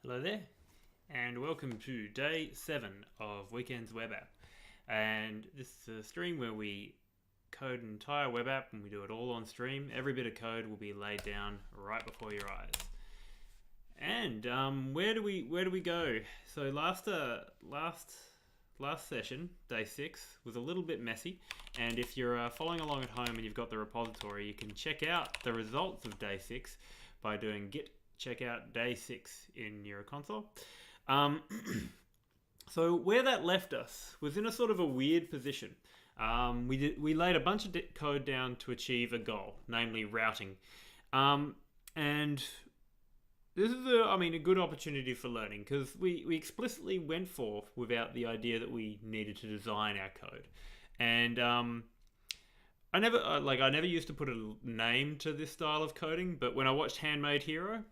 Hello there, and welcome to day 7 of Weekends Web App. And this is a stream where we code an entire web app and we do it all on stream. Every bit of code will be laid down right before your eyes. And where do we go? So last session, day 6, was a little bit messy. And if you're following along at home and you've got the repository, you can check out the results of day 6 by doing git check out day 6 in your console. So where that left us was in a sort of a weird position. We laid a bunch of code down to achieve a goal, namely routing. And this is a good opportunity for learning, because we explicitly went forth without the idea that we needed to design our code. And I never used to put a name to this style of coding, but when I watched Handmade Hero,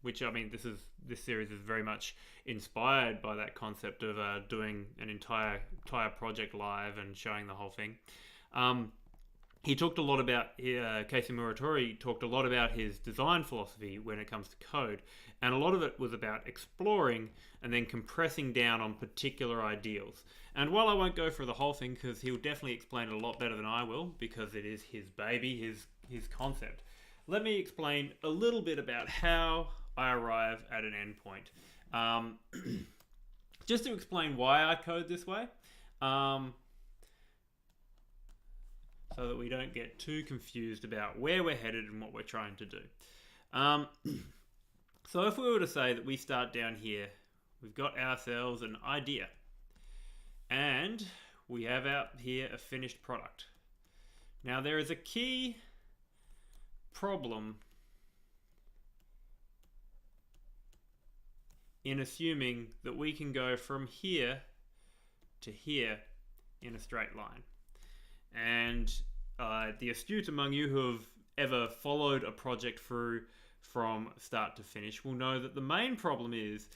which this series is very much inspired by that concept of doing an entire project live and showing the whole thing. He talked a lot about Casey Muratori talked a lot about his design philosophy when it comes to code, and a lot of it was about exploring and then compressing down on particular ideals. And while I won't go through the whole thing, because he'll definitely explain it a lot better than I will, because it is his baby, his concept, let me explain a little bit about how I arrive at an endpoint. Just to explain why I code this way, so that we don't get too confused about where we're headed and what we're trying to do. So if we were to say that we start down here, we've got ourselves an idea, and we have out here a finished product. Now there is a key problem in assuming that we can go from here to here in a straight line. And the astute among you who have ever followed a project through from start to finish will know that the main problem is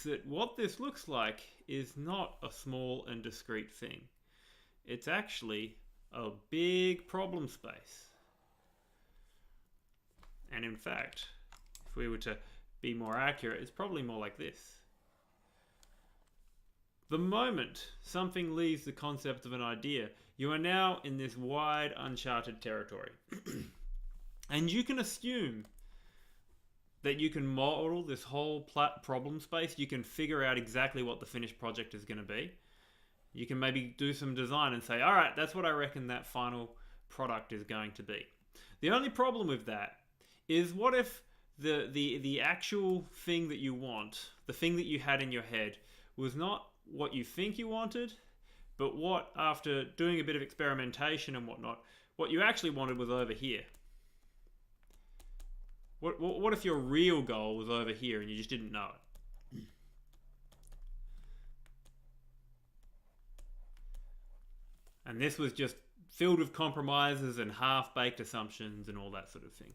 that what this looks like is not a small and discrete thing. It's actually a big problem space. And in fact, if we were to be more accurate, it's probably more like this. The moment something leaves the concept of an idea, you are now in this wide, uncharted territory. And you can assume that you can model this whole problem space. You can figure out exactly what the finished project is going to be. You can maybe do some design and say, all right, that's what I reckon that final product is going to be. The only problem with that is, what if the actual thing that you want, the thing that you had in your head, was not what you think you wanted, but what, after doing a bit of experimentation and whatnot, what you actually wanted was over here? What if your real goal was over here and you just didn't know it? And this was just filled with compromises and half-baked assumptions and all that sort of thing.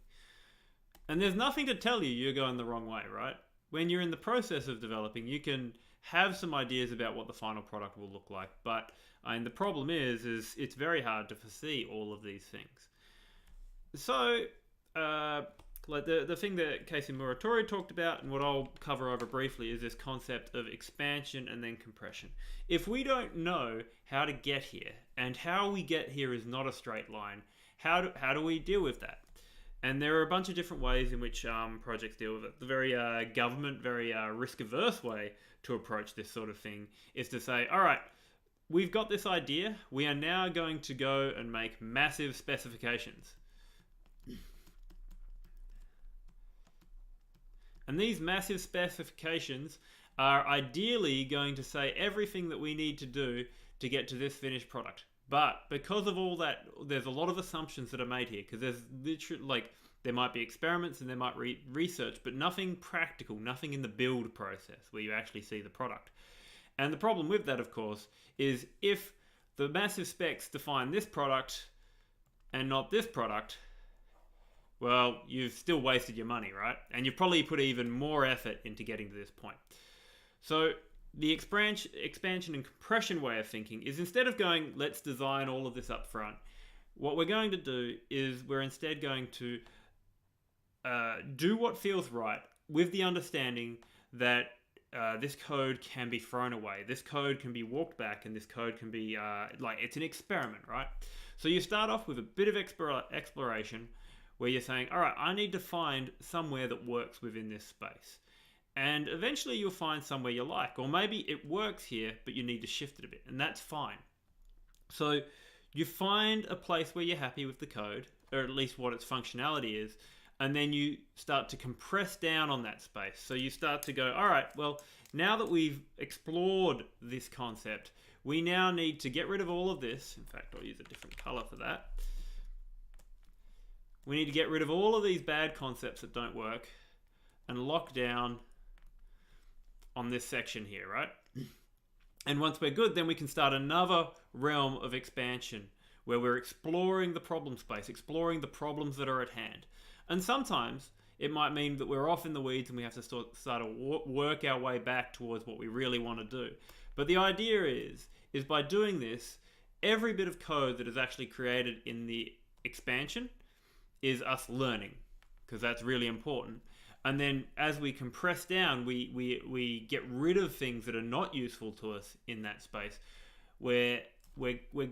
And there's nothing to tell you you're going the wrong way, right? When you're in the process of developing, you can have some ideas about what the final product will look like, but the problem is it's very hard to foresee all of these things. So, like the thing that Casey Muratori talked about, and what I'll cover over briefly, is this concept of expansion and then compression. If we don't know how to get here, and how we get here is not a straight line, how do we deal with that? And there are a bunch of different ways in which projects deal with it. The very very risk-averse way to approach this sort of thing is to say, all right, we've got this idea. We are now going to go and make massive specifications. And these massive specifications are ideally going to say everything that we need to do to get to this finished product. But because of all that, there's a lot of assumptions that are made here, because there's literally, there might be experiments and there might be research, but nothing practical, nothing in the build process where you actually see the product. And the problem with that, of course, is if the massive specs define this product and not this product, well, you've still wasted your money, right? And you've probably put even more effort into getting to this point. So the expansion and compression way of thinking is, instead of going, let's design all of this up front, what we're going to do is we're instead going to do what feels right, with the understanding that this code can be thrown away. This code can be walked back, and this code can be it's an experiment, right? So you start off with a bit of exploration where you're saying, all right, I need to find somewhere that works within this space. And eventually you'll find somewhere you like, or maybe it works here, but you need to shift it a bit, and that's fine. So you find a place where you're happy with the code, or at least what its functionality is, and then you start to compress down on that space. So you start to go, all right, well, now that we've explored this concept, we now need to get rid of all of this. In fact, I'll use a different color for that. We need to get rid of all of these bad concepts that don't work and lock down on this section here, right? And once we're good, then we can start another realm of expansion where we're exploring the problem space, exploring the problems that are at hand. And sometimes it might mean that we're off in the weeds and we have to start to work our way back towards what we really want to do. But the idea is by doing this, every bit of code that is actually created in the expansion is us learning, because that's really important. And then as we compress down, we get rid of things that are not useful to us in that space. We're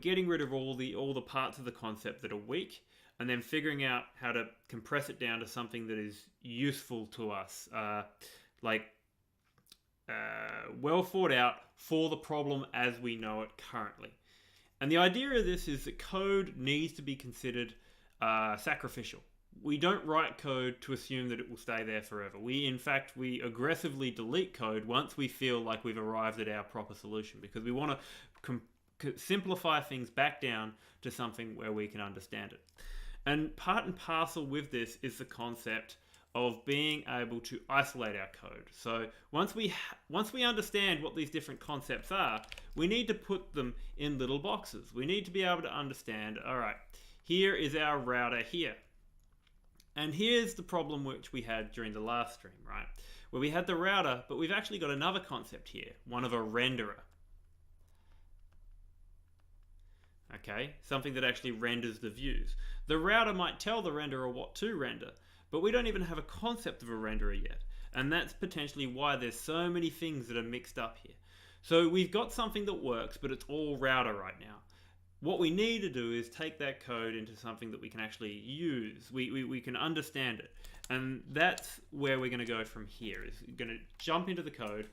getting rid of all the parts of the concept that are weak, and then figuring out how to compress it down to something that is useful to us, well thought out for the problem as we know it currently. And the idea of this is that code needs to be considered sacrificial. We don't write code to assume that it will stay there forever. In fact, we aggressively delete code once we feel like we've arrived at our proper solution, because we want to simplify things back down to something where we can understand it. And part and parcel with this is the concept of being able to isolate our code. So once we understand what these different concepts are, we need to put them in little boxes. We need to be able to understand, all right, here is our router here. And here's the problem which we had during the last stream, right? Where we had the router, but we've actually got another concept here, one of a renderer. Okay, something that actually renders the views. The router might tell the renderer what to render, but we don't even have a concept of a renderer yet. And that's potentially why there's so many things that are mixed up here. So we've got something that works, but it's all router right now. What we need to do is take that code into something that we can actually use. We can understand it. And that's where we're going to go from here. Is going to jump into the code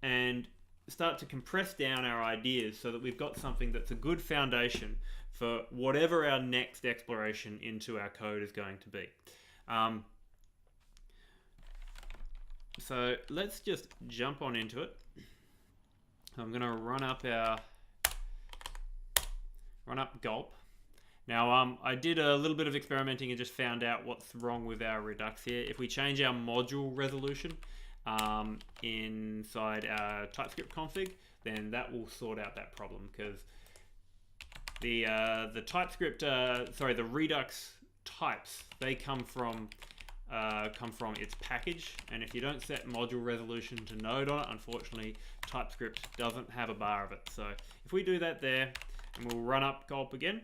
and start to compress down our ideas so that we've got something that's a good foundation for whatever our next exploration into our code is going to be. So let's just jump on into it. I'm going to run up gulp. Now I did a little bit of experimenting and just found out what's wrong with our Redux here. If we change our module resolution inside our TypeScript config, then that will sort out that problem, because the Redux types, they come from its package, and if you don't set module resolution to node on it, unfortunately TypeScript doesn't have a bar of it. So if we do that there, and we'll run up gulp again,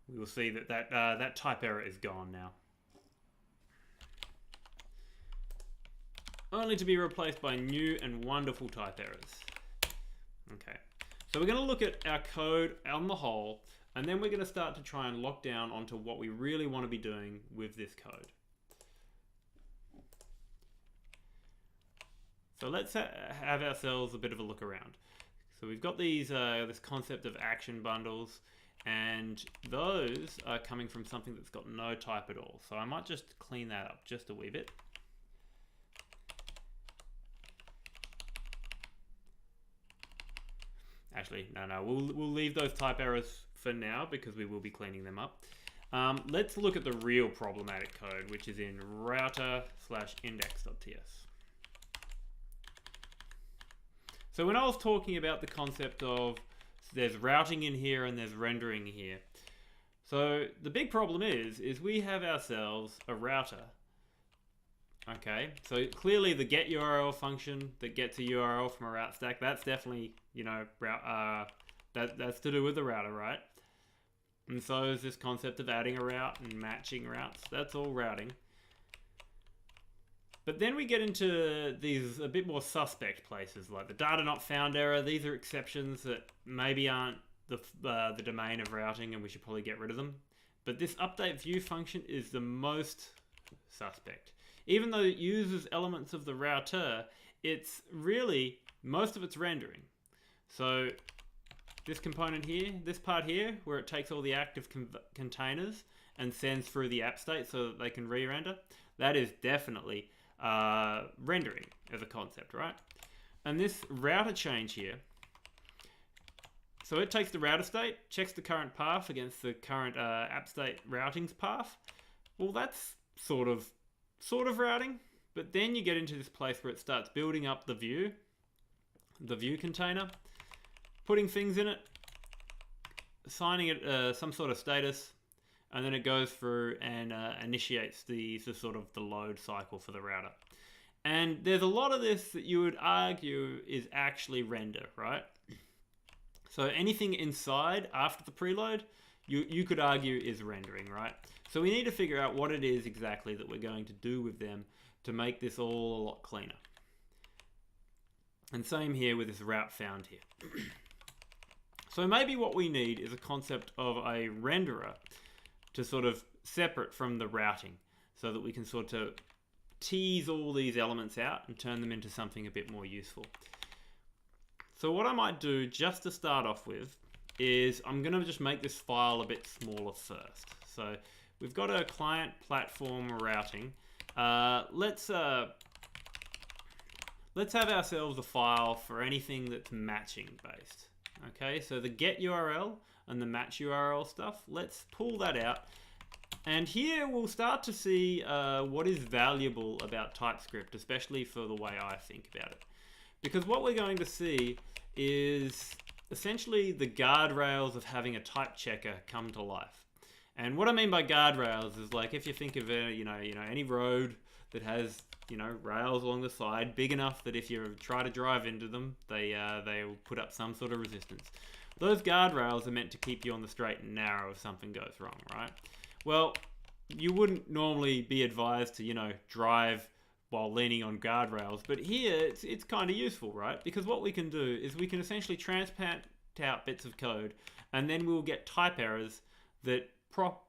we will see that type error is gone now, only to be replaced by new and wonderful type errors. Okay, so we're going to look at our code on the whole, and then we're going to start to try and lock down onto what we really want to be doing with this code. So let's have ourselves a bit of a look around. So we've got these this concept of action bundles, and those are coming from something that's got no type at all. So I might just clean that up just a wee bit. Actually, no, we'll leave those type errors for now because we will be cleaning them up. Let's look at the real problematic code, which is in router/index.ts. So when I was talking about the concept of there's routing in here and there's rendering here, so the big problem is we have ourselves a router. Okay, so clearly the get URL function that gets a URL from a route stack, that's definitely, that's to do with the router, right? And so is this concept of adding a route and matching routes. That's all routing. But then we get into these a bit more suspect places, like the data not found error. These are exceptions that maybe aren't the domain of routing, and we should probably get rid of them. But this update view function is the most suspect. Even though it uses elements of the router, it's really, most of it's rendering. So this component here, this part here, where it takes all the active containers and sends through the app state so that they can re-render, that is definitely rendering as a concept, right? And this router change here, so it takes the router state, checks the current path against the current app state routing's path. Well, that's sort of routing, but then you get into this place where it starts building up the view container, putting things in it, assigning it some sort of status, and then it goes through and initiates the sort of the load cycle for the router. And there's a lot of this that you would argue is actually render, right? So anything inside after the preload, you could argue is rendering, right? So we need to figure out what it is exactly that we're going to do with them to make this all a lot cleaner. And same here with this route found here. So maybe what we need is a concept of a renderer to sort of separate from the routing so that we can sort of tease all these elements out and turn them into something a bit more useful. So what I might do just to start off with is I'm going to just make this file a bit smaller first. So we've got a client platform routing. Let's have ourselves a file for anything that's matching based. Okay, so the get URL and the match URL stuff, let's pull that out. And here we'll start to see what is valuable about TypeScript, especially for the way I think about it. Because what we're going to see is essentially the guardrails of having a type checker come to life. And what I mean by guardrails is like if you think of any road that has rails along the side big enough that if you try to drive into them, they'll put up some sort of resistance. Those guardrails are meant to keep you on the straight and narrow if something goes wrong, right? Well, you wouldn't normally be advised to drive while leaning on guardrails, but here it's kind of useful, right? Because what we can do is we can essentially transplant out bits of code, and then we'll get type errors that crop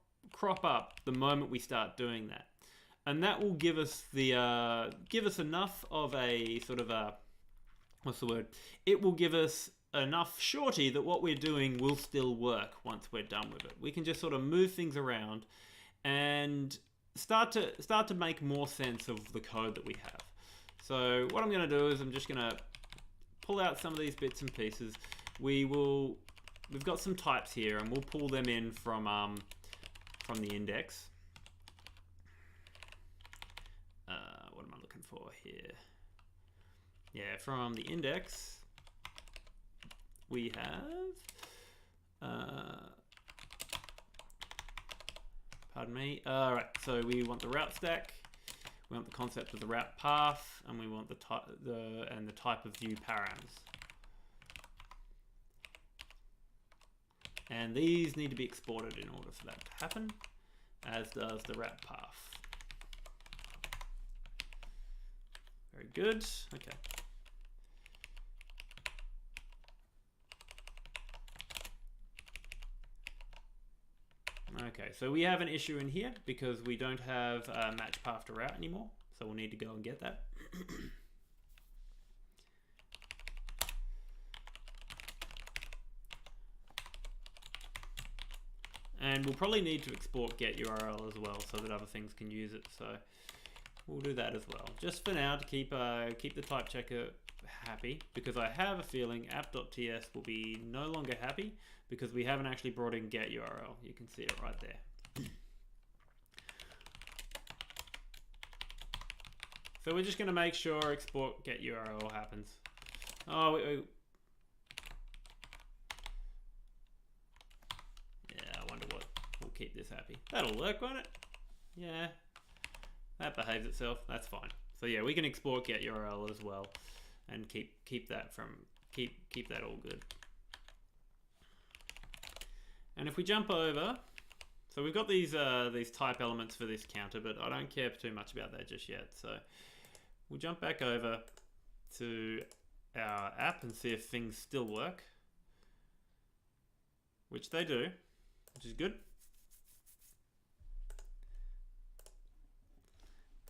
up the moment we start doing that, and that will give us enough of a sort of a it will give us enough surety that what we're doing will still work once we're done with it. We can just sort of move things around and start to make more sense of the code that we have. So what I'm going to do is I'm just going to pull out some of these bits and pieces. We've got some types here, and we'll pull them in from the index. What am I looking for here? Yeah, from the index we have. Pardon me. All right, so we want the route stack, we want the concept of the route path, and we want the type of view params. And these need to be exported in order for that to happen, as does the route path. Very good. Okay. Okay, so we have an issue in here because we don't have a match path to route anymore, so we'll need to go and get that. And we'll probably need to export get URL as well so that other things can use it, so we'll do that as well. Just for now to keep the type checker happy, because I have a feeling app.ts will be no longer happy because we haven't actually brought in get URL. You can see it right there. So we're just going to make sure export get URL happens. Oh, yeah, I wonder what will keep this happy. That'll work, won't it? Yeah, that behaves itself. That's fine. So yeah, we can export get URL as well, and keep that all good. And if we jump over, so we've got these type elements for this counter, but I don't care too much about that just yet. So we'll jump back over to our app and see if things still work, which they do, which is good.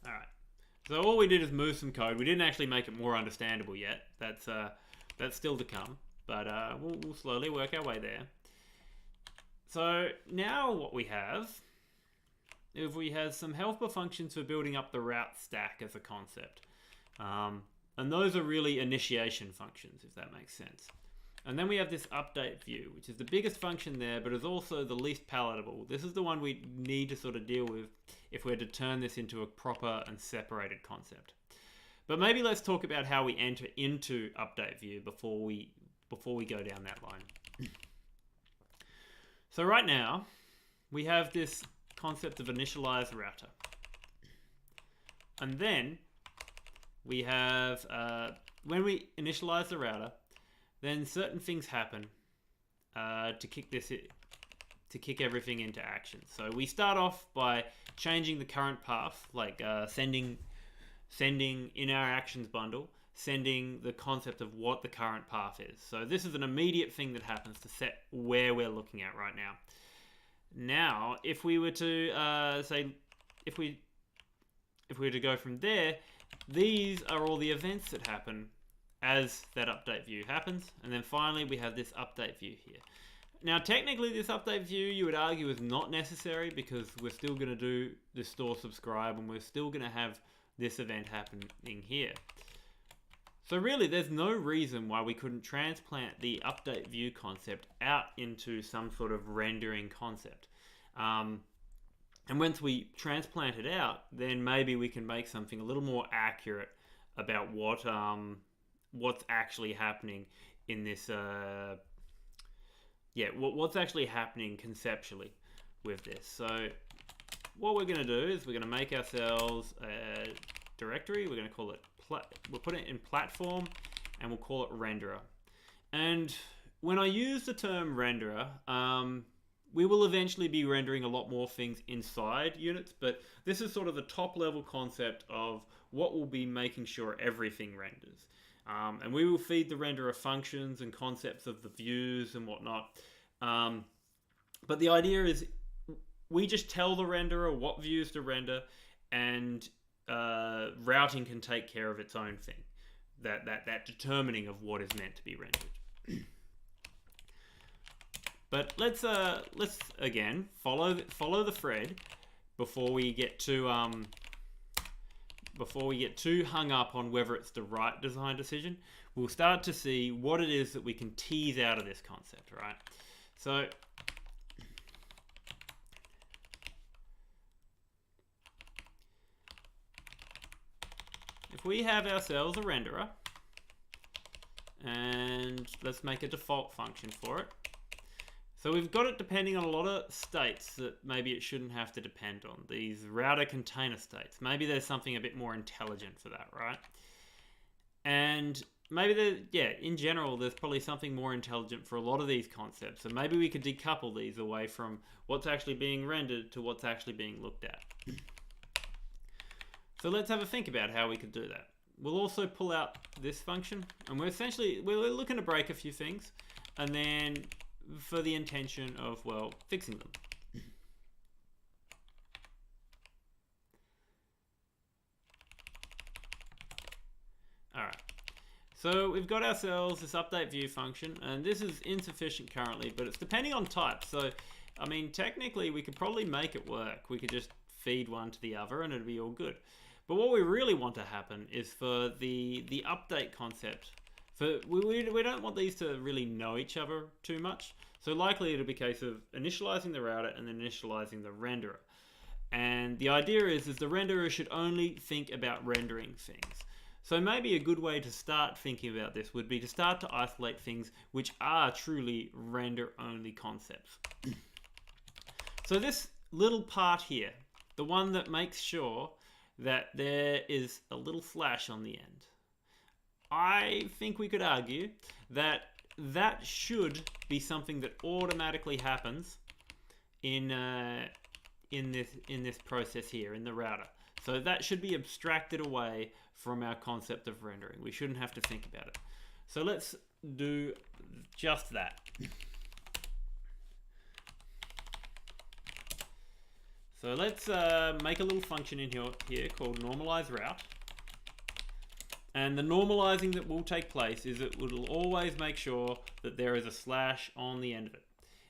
All right. So all we did is move some code. We didn't actually make it more understandable yet. That's still to come, but we'll slowly work our way there. So now what we have is we have some helper functions for building up the route stack as a concept. And those are really initiation functions, if that makes sense. And then we have this update view, which is the biggest function there, but is also the least palatable. This is the one we need to sort of deal with if we're to turn this into a proper and separated concept. But maybe let's talk about how we enter into update view before we go down that line. So right now, we have this concept of initialize router. And then we have, when we initialize the router, then certain things happen to kick everything into action. So we start off by changing the current path, like sending in our actions bundle, sending the concept of what the current path is. So this is an immediate thing that happens to set where we're looking at right now. Now, if we were to if we were to go from there, these are all the events that happen as that update view happens, and then finally we have this update view here. Now technically this update view you would argue is not necessary because we're still going to do the store subscribe and we're still going to have this event happening here. So really there's no reason why we couldn't transplant the update view concept out into some sort of rendering concept. And once we transplant it out, then maybe we can make something a little more accurate about what's actually happening in this what's actually happening conceptually with this. So what we're going to do is we're going to make ourselves a directory. We're going to call it we'll put it in platform and we'll call it renderer. And when I use the term renderer, we will eventually be rendering a lot more things inside units, but this is sort of the top level concept of what we'll be making sure everything renders. And we will feed the renderer functions and concepts of the views and whatnot. But the idea is we just tell the renderer what views to render, and routing can take care of its own thing. That determining of what is meant to be rendered. But let's again follow the thread before we get too hung up on whether it's the right design decision. We'll start to see what it is that we can tease out of this concept, right? So if we have ourselves a renderer, and let's make a default function for it. So we've got it depending on a lot of states that maybe it shouldn't have to depend on. These router container states. Maybe there's something a bit more intelligent for that, right? And maybe in general, there's probably something more intelligent for a lot of these concepts. So maybe we could decouple these away from what's actually being rendered to what's actually being looked at. So let's have a think about how we could do that. We'll also pull out this function, and we're looking to break a few things, and then for the intention of, well, fixing them. Alright, so we've got ourselves this update view function, and this is insufficient currently, but it's depending on type. So, I mean, technically we could probably make it work. We could just feed one to the other and it'd be all good. But what we really want to happen is for the update concept, we don't want these to really know each other too much. So likely it'll be a case of initializing the router and then initializing the renderer. And the idea is the renderer should only think about rendering things. So maybe a good way to start thinking about this would be to start to isolate things which are truly render-only concepts. So this little part here, the one that makes sure that there is a little slash on the end, I think we could argue that that should be something that automatically happens in this process here in the router. So that should be abstracted away from our concept of rendering. We shouldn't have to think about it. So let's do just that. So let's make a little function in here called normalize route. And the normalizing that will take place is it will always make sure that there is a slash on the end of it.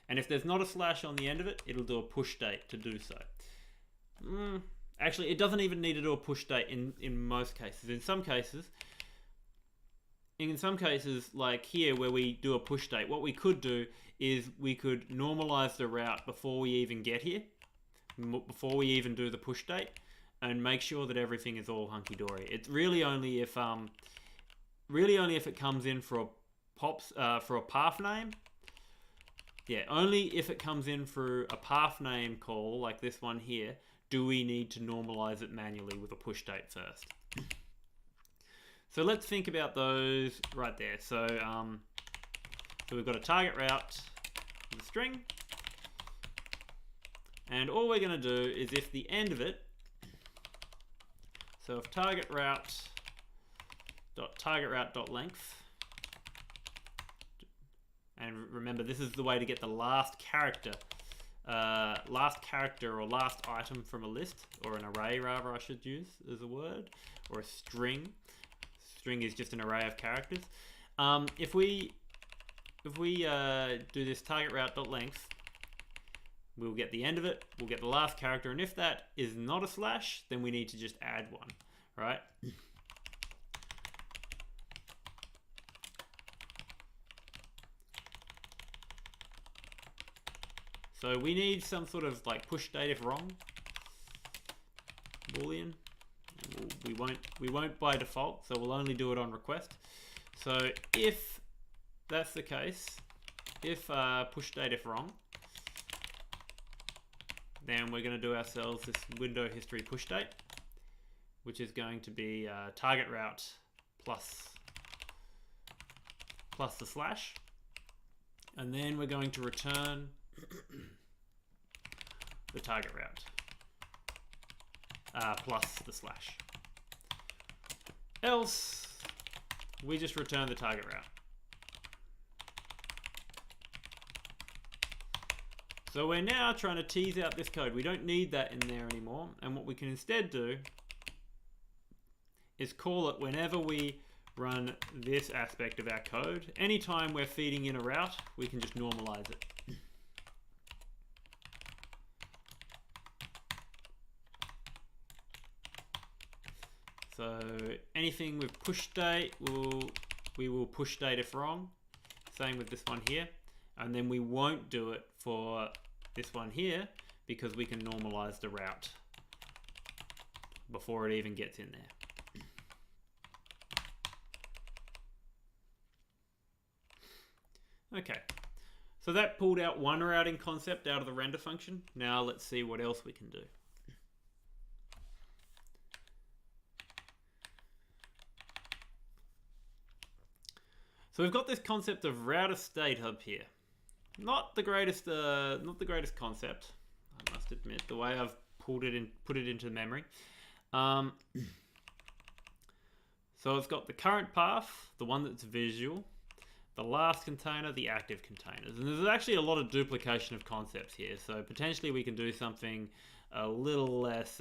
And if there's not a slash on the end of it, it'll do a push date to do so. Actually, it doesn't even need to do a push date in most cases. In some cases, like here where we do a push date, what we could do is we could normalize the route before we even get here, before we even do the push date, and make sure that everything is all hunky-dory. It's really only if it comes in for a path name. Yeah, only if it comes in for a path name call like this one here do we need to normalize it manually with a push date first. So let's think about those right there. So we've got a target route with a string, and all we're going to do is if the end of it, so if target route dot length, and remember this is the way to get the last character or last item from a list, or an array rather I should use as a word, or a string. String is just an array of characters. If we do this target route dot length, we'll get the end of it, we'll get the last character, and if that is not a slash, then we need to just add one, right? So we need some sort of like push date if wrong Boolean. We won't by default, so we'll only do it on request. So if that's the case, if push date if wrong, then we're going to do ourselves this window history push date, which is going to be target route plus the slash, and then we're going to return the target route plus the slash. Else, we just return the target route. So we're now trying to tease out this code. We don't need that in there anymore. And what we can instead do is call it whenever we run this aspect of our code. Anytime we're feeding in a route, we can just normalize it. So anything with push date, we will push date if wrong. Same with this one here. And then we won't do it for this one here because we can normalize the route before it even gets in there. Okay, so that pulled out one routing concept out of the render function. Now let's see what else we can do. So we've got this concept of router state up here. Not the greatest concept, I must admit, the way I've put it into memory. So it's got the current path, the one that's visual, the last container, the active containers, and there's actually a lot of duplication of concepts here. So potentially we can do something a little less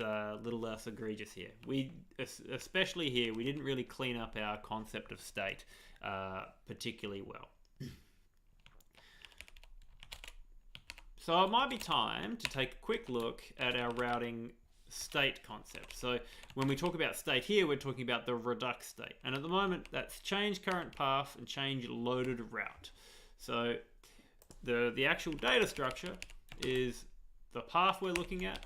egregious here. Especially here, we didn't really clean up our concept of state particularly well. So it might be time to take a quick look at our routing state concept. So when we talk about state here, we're talking about the Redux state. And at the moment, that's change current path and change loaded route. So the actual data structure is the path we're looking at,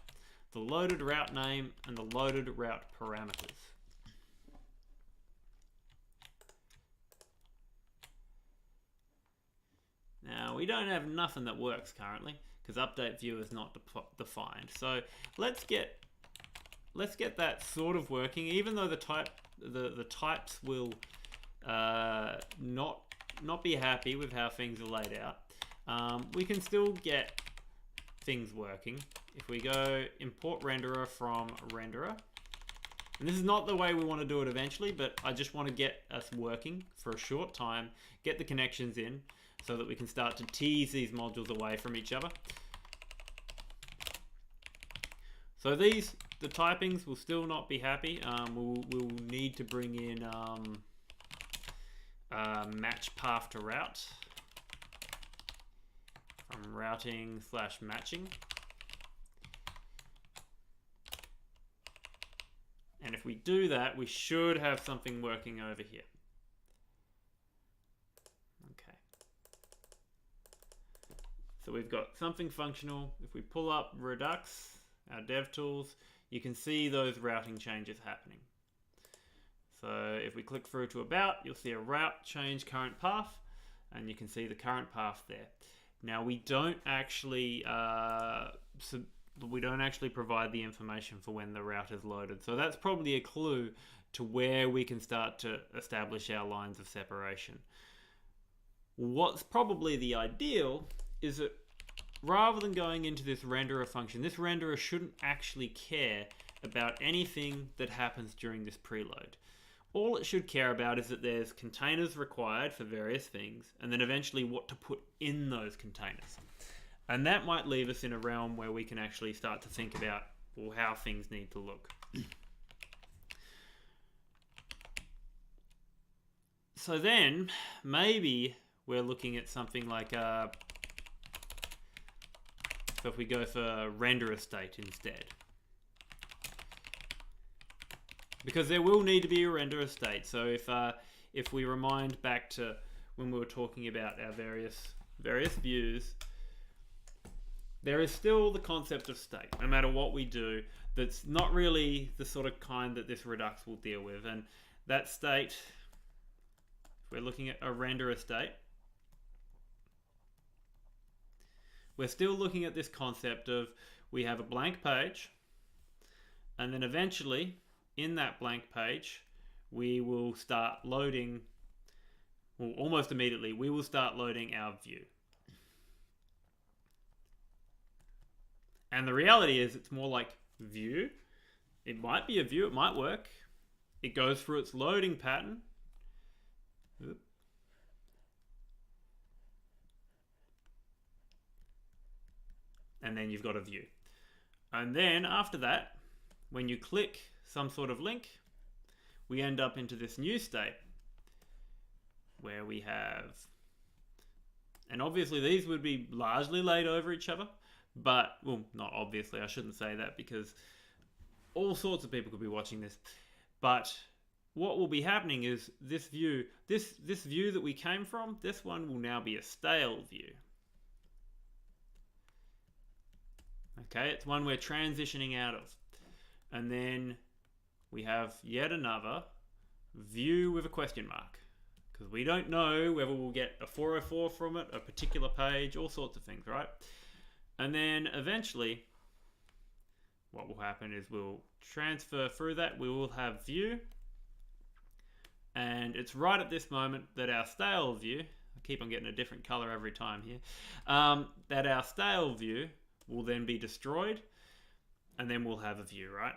the loaded route name, and the loaded route parameters. Now, we don't have nothing that works currently because update view is not defined. So let's get that sort of working, even though the types will not be happy with how things are laid out. We can still get things working. If we go import renderer from renderer, And this is not the way we want to do it eventually, but I just want to get us working for a short time, get the connections in, so that we can start to tease these modules away from each other. So the typings will still not be happy. We'll need to bring in match path to route from routing/matching. And if we do that, we should have something working over here. Okay. So we've got something functional. If we pull up Redux, our dev tools, you can see those routing changes happening. So if we click through to about, you'll see a route change current path, and you can see the current path there. Now we don't actually provide the information for when the route is loaded. So that's probably a clue to where we can start to establish our lines of separation. What's probably the ideal is that rather than going into this renderer function, this renderer shouldn't actually care about anything that happens during this preload. All it should care about is that there's containers required for various things, and then eventually what to put in those containers. And that might leave us in a realm where we can actually start to think about, well, how things need to look. So then, maybe we're looking at something like, so if we go for renderer state instead. Because there will need to be a renderer state. So if we remind back to when we were talking about our various views, there is still the concept of state, no matter what we do, that's not really the sort of kind that this Redux will deal with. And that state, if we're looking at a renderer state, we're still looking at this concept of we have a blank page, and then eventually in that blank page, we will start loading, well, almost immediately, we will start loading our view. And the reality is it's more like view. It might be a view, it might work. It goes through its loading pattern. Oop. And then you've got a view. And then after that, when you click some sort of link, we end up into this new state where we have, and obviously these would be largely laid over each other, but, well, not obviously, I shouldn't say that because all sorts of people could be watching this. But what will be happening is this view, this view that we came from, this one will now be a stale view. Okay, it's one we're transitioning out of. And then we have yet another view with a question mark, because we don't know whether we'll get a 404 from it, a particular page, all sorts of things, right? And then eventually what will happen is we'll transfer through that. We will have view, and it's right at this moment that our stale view, I keep on getting a different color every time here, that our stale view will then be destroyed, and then we'll have a view, right?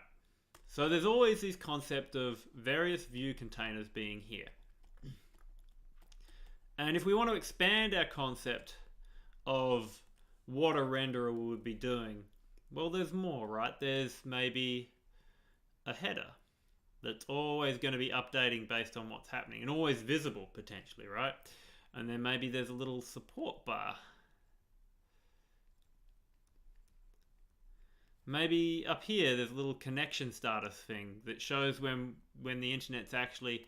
So there's always this concept of various view containers being here. And if we want to expand our concept of what a renderer would be doing, well, there's more, right? There's maybe a header that's always going to be updating based on what's happening and always visible potentially, right? And then maybe there's a little support bar. Maybe up here there's a little connection status thing that shows when the internet's actually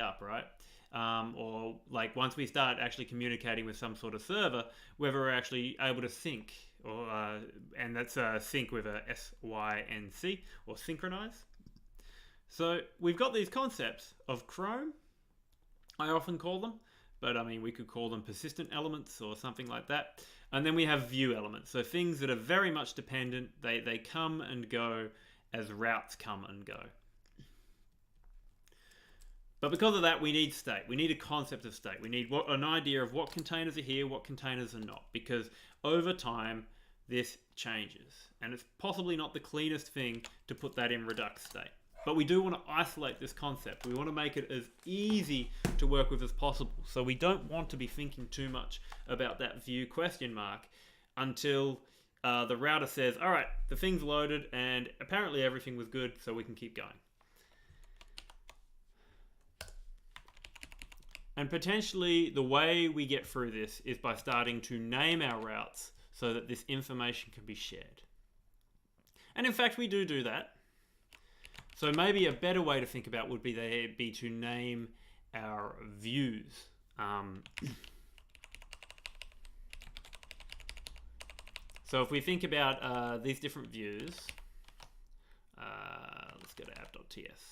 up, right? Or like once we start actually communicating with some sort of server, whether we're actually able to sync, or and that's sync with a SYNC, or synchronize. So we've got these concepts of Chrome, I often call them, but I mean we could call them persistent elements or something like that. And then we have view elements, so things that are very much dependent, they come and go as routes come and go. But because of that, we need state. We need a concept of state. We need an idea of what containers are here, what containers are not, because over time, this changes. And it's possibly not the cleanest thing to put that in Redux state. But we do want to isolate this concept. We want to make it as easy to work with as possible. So we don't want to be thinking too much about that view question mark until the router says, all right, the thing's loaded and apparently everything was good, so we can keep going. And potentially the way we get through this is by starting to name our routes so that this information can be shared. And in fact, we do that. So maybe a better way to think about would be to name our views. So if we think about these different views, let's go to app.ts.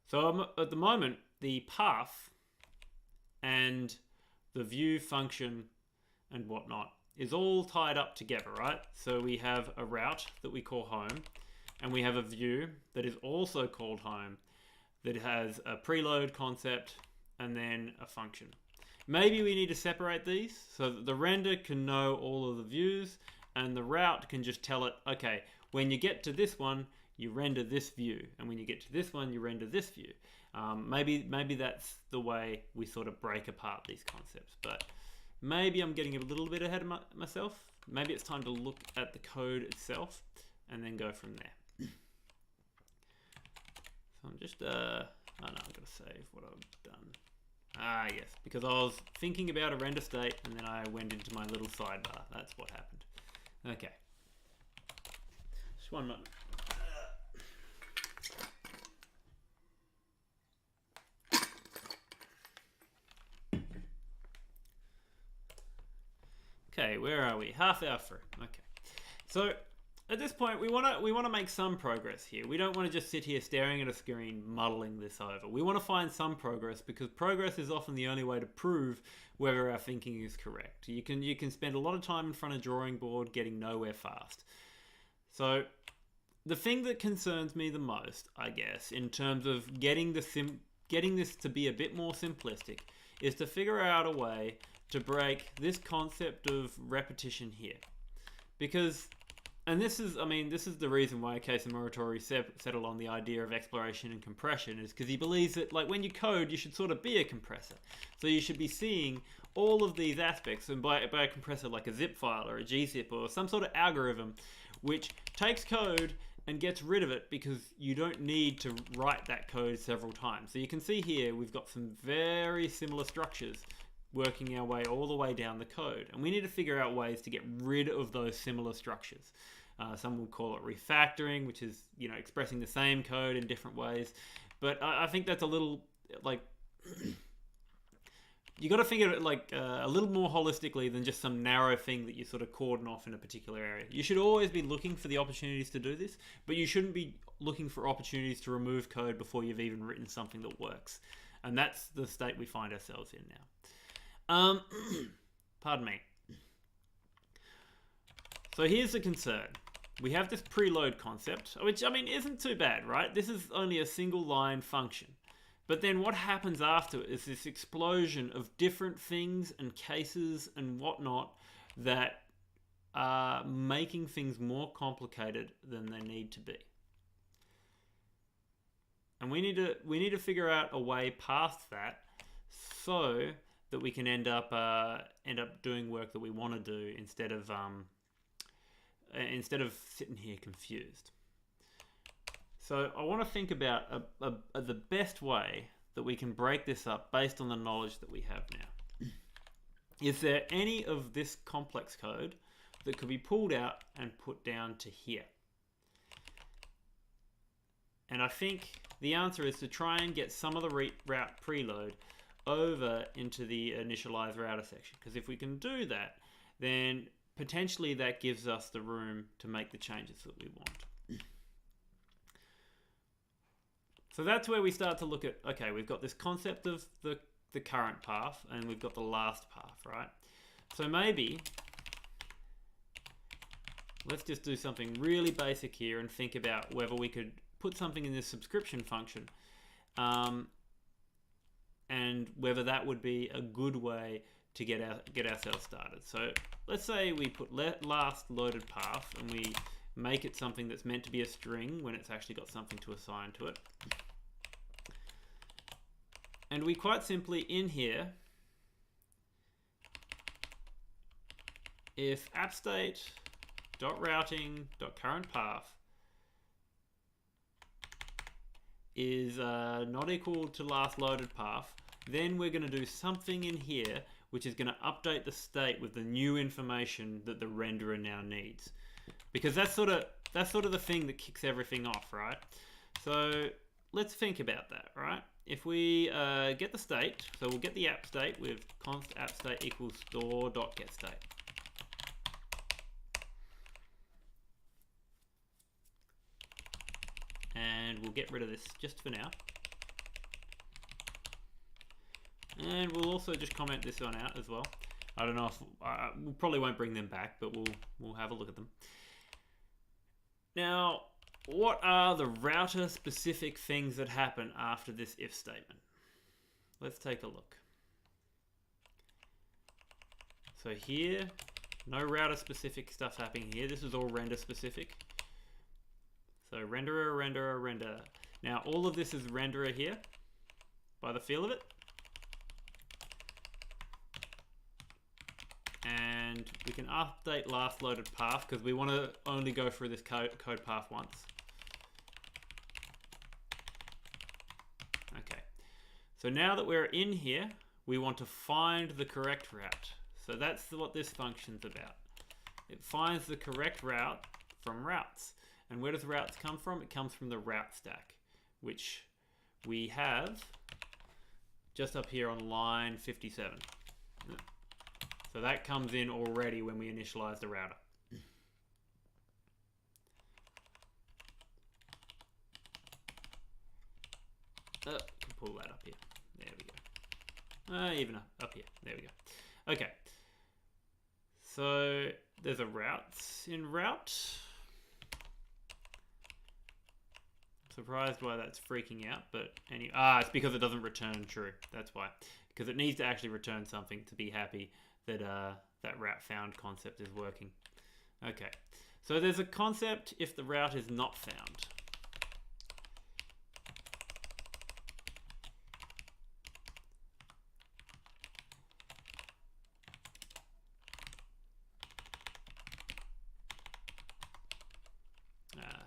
So at the moment, the path and the view function and whatnot is all tied up together, right? So we have a route that we call home, and we have a view that is also called home that has a preload concept and then a function. Maybe we need to separate these so that the render can know all of the views and the route can just tell it, okay, when you get to this one, you render this view, and when you get to this one, you render this view. Maybe that's the way we sort of break apart these concepts, but maybe I'm getting a little bit ahead of myself. Maybe it's time to look at the code itself and then go from there. So I'm just, oh no, I've got to save what I've done. Ah, yes, because I was thinking about a render state and then I went into my little sidebar. That's what happened. Okay. Just one moment. Okay, where are we? Half hour through. Okay. So at this point, we want to make some progress here. We don't want to just sit here staring at a screen, muddling this over. We want to find some progress because progress is often the only way to prove whether our thinking is correct. You can spend a lot of time in front of a drawing board getting nowhere fast. So the thing that concerns me the most, I guess, in terms of getting this to be a bit more simplistic, is to figure out a way to break this concept of repetition here. Because, and this is the reason why Keisa Muratori settled on the idea of exploration and compression, is because he believes that, like, when you code, you should sort of be a compressor. So you should be seeing all of these aspects, and by a compressor like a zip file or a gzip or some sort of algorithm, which takes code and gets rid of it because you don't need to write that code several times. So you can see here, we've got some very similar structures working our way all the way down the code. And we need to figure out ways to get rid of those similar structures. Some would call it refactoring, which is, expressing the same code in different ways. But I think that's a little, like, you got to think of it like a little more holistically than just some narrow thing that you sort of cordon off in a particular area. You should always be looking for the opportunities to do this, but you shouldn't be looking for opportunities to remove code before you've even written something that works. And that's the state we find ourselves in now. Pardon me. So here's the concern. We have this preload concept, which, isn't too bad, right? This is only a single line function. But then what happens after is this explosion of different things and cases and whatnot that are making things more complicated than they need to be. And we need to figure out a way past that so that we can end up doing work that we want to do instead of sitting here confused. So I want to think about the best way that we can break this up based on the knowledge that we have now. Is there any of this complex code that could be pulled out and put down to here? And I think the answer is to try and get some of the route preload over into the initialize router section, because if we can do that, then potentially that gives us the room to make the changes that we want. So that's where we start to look at, okay, we've got this concept of the current path and we've got the last path, right? So maybe let's just do something really basic here and think about whether we could put something in this subscription function and whether that would be a good way to get ourselves started. So let's say we put last loaded path and make it something that's meant to be a string when it's actually got something to assign to it. And we quite simply, in here, if appstate.routing.currentPath is not equal to last loaded path, then we're going to do something in here which is going to update the state with the new information that the renderer now needs. Because that's sort of the thing that kicks everything off, right? So let's think about that, right? If we get the state, so we'll get the app state with const app state equals store.getState. And we'll get rid of this just for now. And we'll also just comment this one out as well. I don't know if we probably won't bring them back, but we'll have a look at them. Now, what are the router specific things that happen after this if statement? Let's take a look. So here, no router specific stuff happening here. This is all render specific. So renderer, renderer, renderer. Now all of this is renderer here, by the feel of it. And we can update last loaded path because we want to only go through this code path once. Okay. So now that we're in here, we want to find the correct route. So that's what this function's about. It finds the correct route from routes. And where does routes come from? It comes from the route stack, which we have just up here on line 57. So that comes in already when we initialize the router. Can pull that up here. There we go. Even up here. There we go. Okay. So there's a routes in route. Surprised why that's freaking out, but anyway, it's because it doesn't return true. That's why, because it needs to actually return something to be happy that that route found concept is working. Okay, so there's a concept if the route is not found.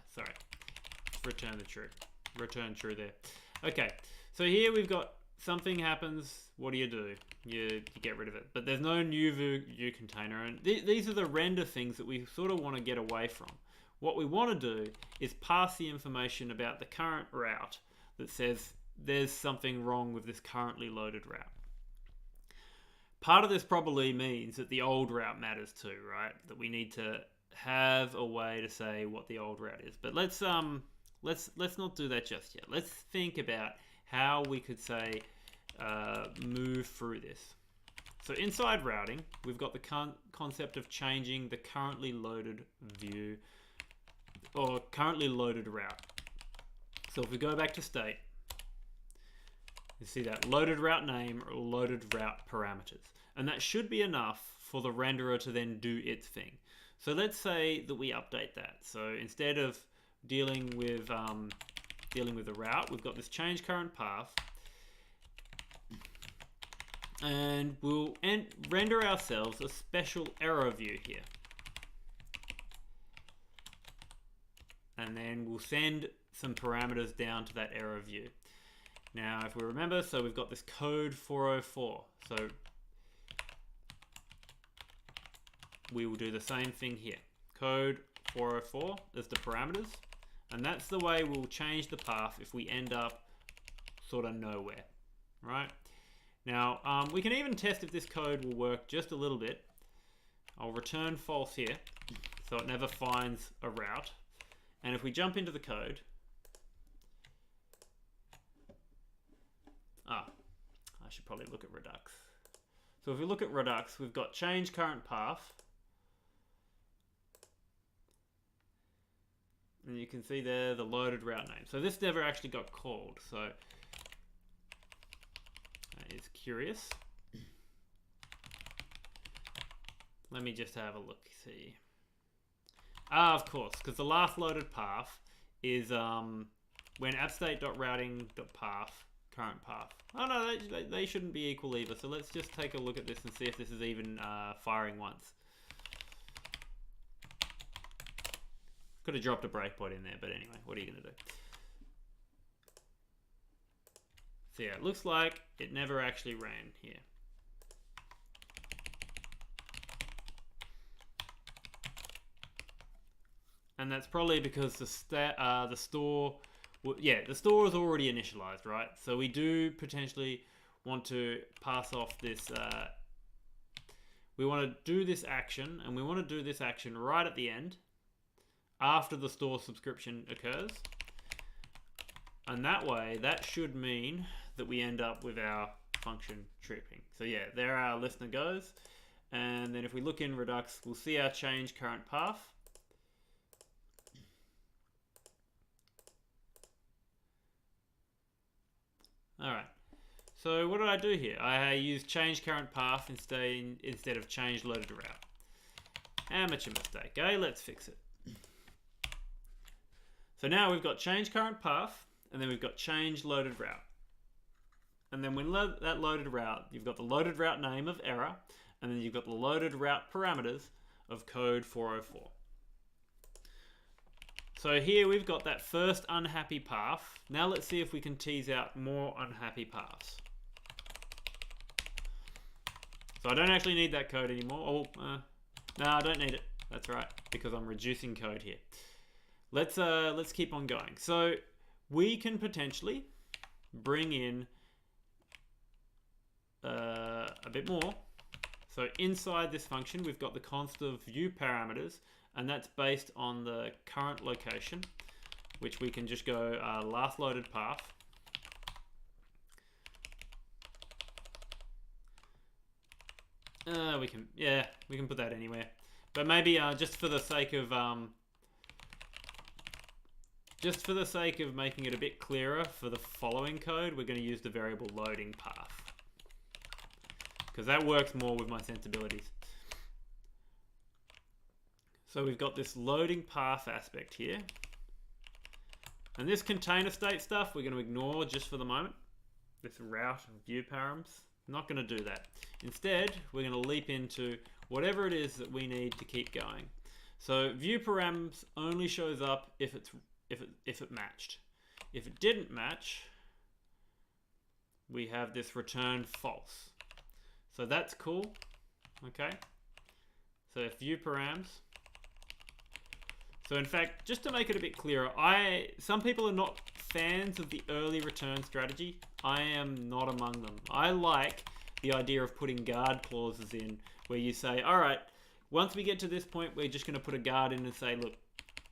Sorry. Return the true. Return true there. Okay, so here we've got something happens. What do? You get rid of it. But there's no new view container. And these are the render things that we sort of want to get away from. What we want to do is pass the information about the current route that says there's something wrong with this currently loaded route. Part of this probably means that the old route matters too, right? That we need to have a way to say what the old route is. But let's not do that just yet. Let's think about how we could say move through this. So inside routing, we've got the concept of changing the currently loaded view or currently loaded route. So if we go back to state, you see that loaded route name or loaded route parameters. And that should be enough for the renderer to then do its thing. So let's say that we update that. So instead of dealing with the route, we've got this change current path, and we'll render ourselves a special error view here. And then we'll send some parameters down to that error view. Now, if we remember, so we've got this code 404. So we will do the same thing here. Code 404 is the parameters. And that's the way we'll change the path if we end up sort of nowhere, right? Now, we can even test if this code will work just a little bit. I'll return false here, so it never finds a route. And if we jump into the code, I should probably look at Redux. So if we look at Redux, we've got change current path. And you can see there the loaded route name. So this never actually got called. So that is curious. Let me just have a look, see. Ah, of course, because the last loaded path is when appstate.routing.path current path. Oh no, they shouldn't be equal either. So let's just take a look at this and see if this is even firing once. Could have dropped a breakpoint in there, but anyway, what are you going to do? So yeah, it looks like it never actually ran here. And that's probably because the store, yeah, the store is already initialized, right? So we do potentially want to pass off this, we want to do this action, and we want to do this action right at the end, after the store subscription occurs. And that way, that should mean that we end up with our function tripping. So yeah, there our listener goes. And then if we look in Redux, we'll see our change current path. Alright, so what did I do here? I used change current path instead of change loaded route. Amateur mistake, okay? Let's fix it. So now we've got change current path, and then we've got change loaded route. And then when that loaded route, you've got the loaded route name of error, and then you've got the loaded route parameters of code 404. So here we've got that first unhappy path. Now let's see if we can tease out more unhappy paths. So I don't actually need that code anymore. Oh, no, I don't need it. That's right, because I'm reducing code here. Let's keep on going. So we can potentially bring in a bit more. So inside this function, we've got the const of view parameters, and that's based on the current location, which we can just go last loaded path. We can put that anywhere, but maybe just for the sake of making it a bit clearer for the following code, we're going to use the variable loading path, because that works more with my sensibilities. So we've got this loading path aspect here. And this container state stuff we're going to ignore just for the moment. This route and view params, not going to do that. Instead, we're going to leap into whatever it is that we need to keep going. So view params only shows up if it matched. If it didn't match, we have this return false. So that's cool. Okay. So view params. So in fact, just to make it a bit clearer, some people are not fans of the early return strategy. I am not among them. I like the idea of putting guard clauses in where you say, all right, once we get to this point, we're just going to put a guard in and say, look,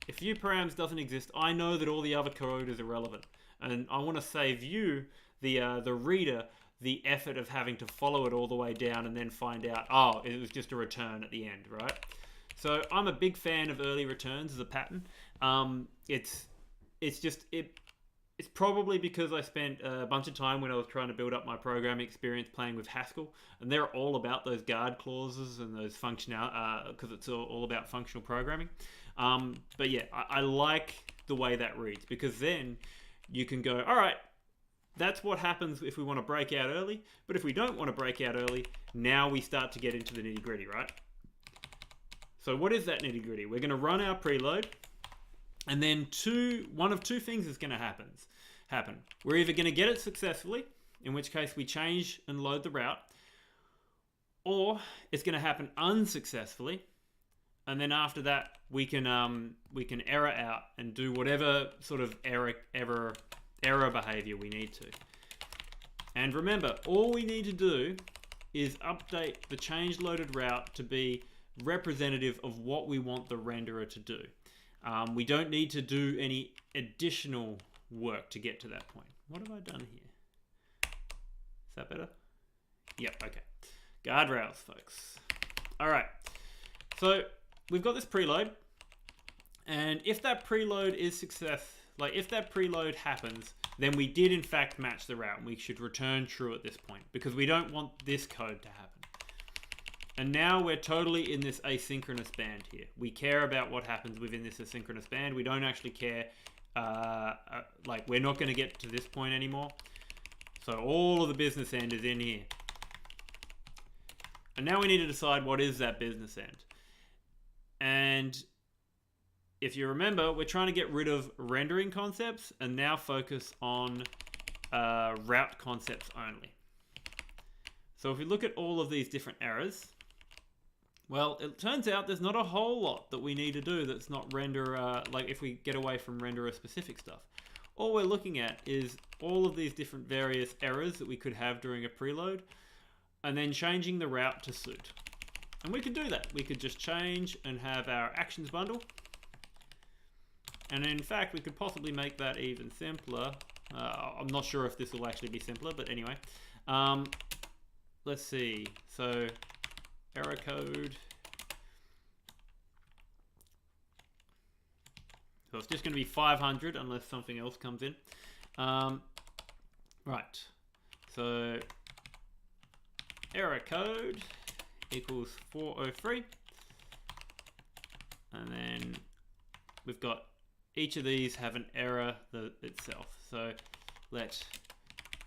if view params doesn't exist, I know that all the other code is irrelevant. And I want to save you, the reader, the effort of having to follow it all the way down and then find out, oh, it was just a return at the end, right? So I'm a big fan of early returns as a pattern. It's probably because I spent a bunch of time when I was trying to build up my programming experience playing with Haskell, and they're all about those guard clauses and those functional, because it's all about functional programming. But yeah, I like the way that reads, because then you can go, all right, that's what happens if we want to break out early. But if we don't want to break out early, now we start to get into the nitty gritty, right? So what is that nitty gritty? We're going to run our preload, and then one of two things is going to happen. We're either going to get it successfully, in which case we change and load the route, or it's going to happen unsuccessfully, and then after that we can error out and do whatever sort of error behavior we need to. And remember, all we need to do is update the change loaded route to be representative of what we want the renderer to do. We don't need to do any additional work to get to that point. What have I done here? Is that better? Yep, okay. Guardrails, folks. All right. So we've got this preload, and if that preload is if that preload happens, then we did in fact match the route, and we should return true at this point, because we don't want this code to happen. And now we're totally in this asynchronous band here. We care about what happens within this asynchronous band. We don't actually care, like we're not going to get to this point anymore. So all of the business end is in here. And now we need to decide what is that business end. And if you remember, we're trying to get rid of rendering concepts and now focus on route concepts only. So if we look at all of these different errors, well, it turns out there's not a whole lot that we need to do that's not render, like if we get away from renderer specific stuff. All we're looking at is all of these different various errors that we could have during a preload, and then changing the route to suit. And we could do that. We could just change and have our actions bundle. And in fact, we could possibly make that even simpler. I'm not sure if this will actually be simpler, but anyway. Let's see. So error code. So it's just going to be 500 unless something else comes in. Right. So error code equals 403. And then we've got each of these have an error itself. So let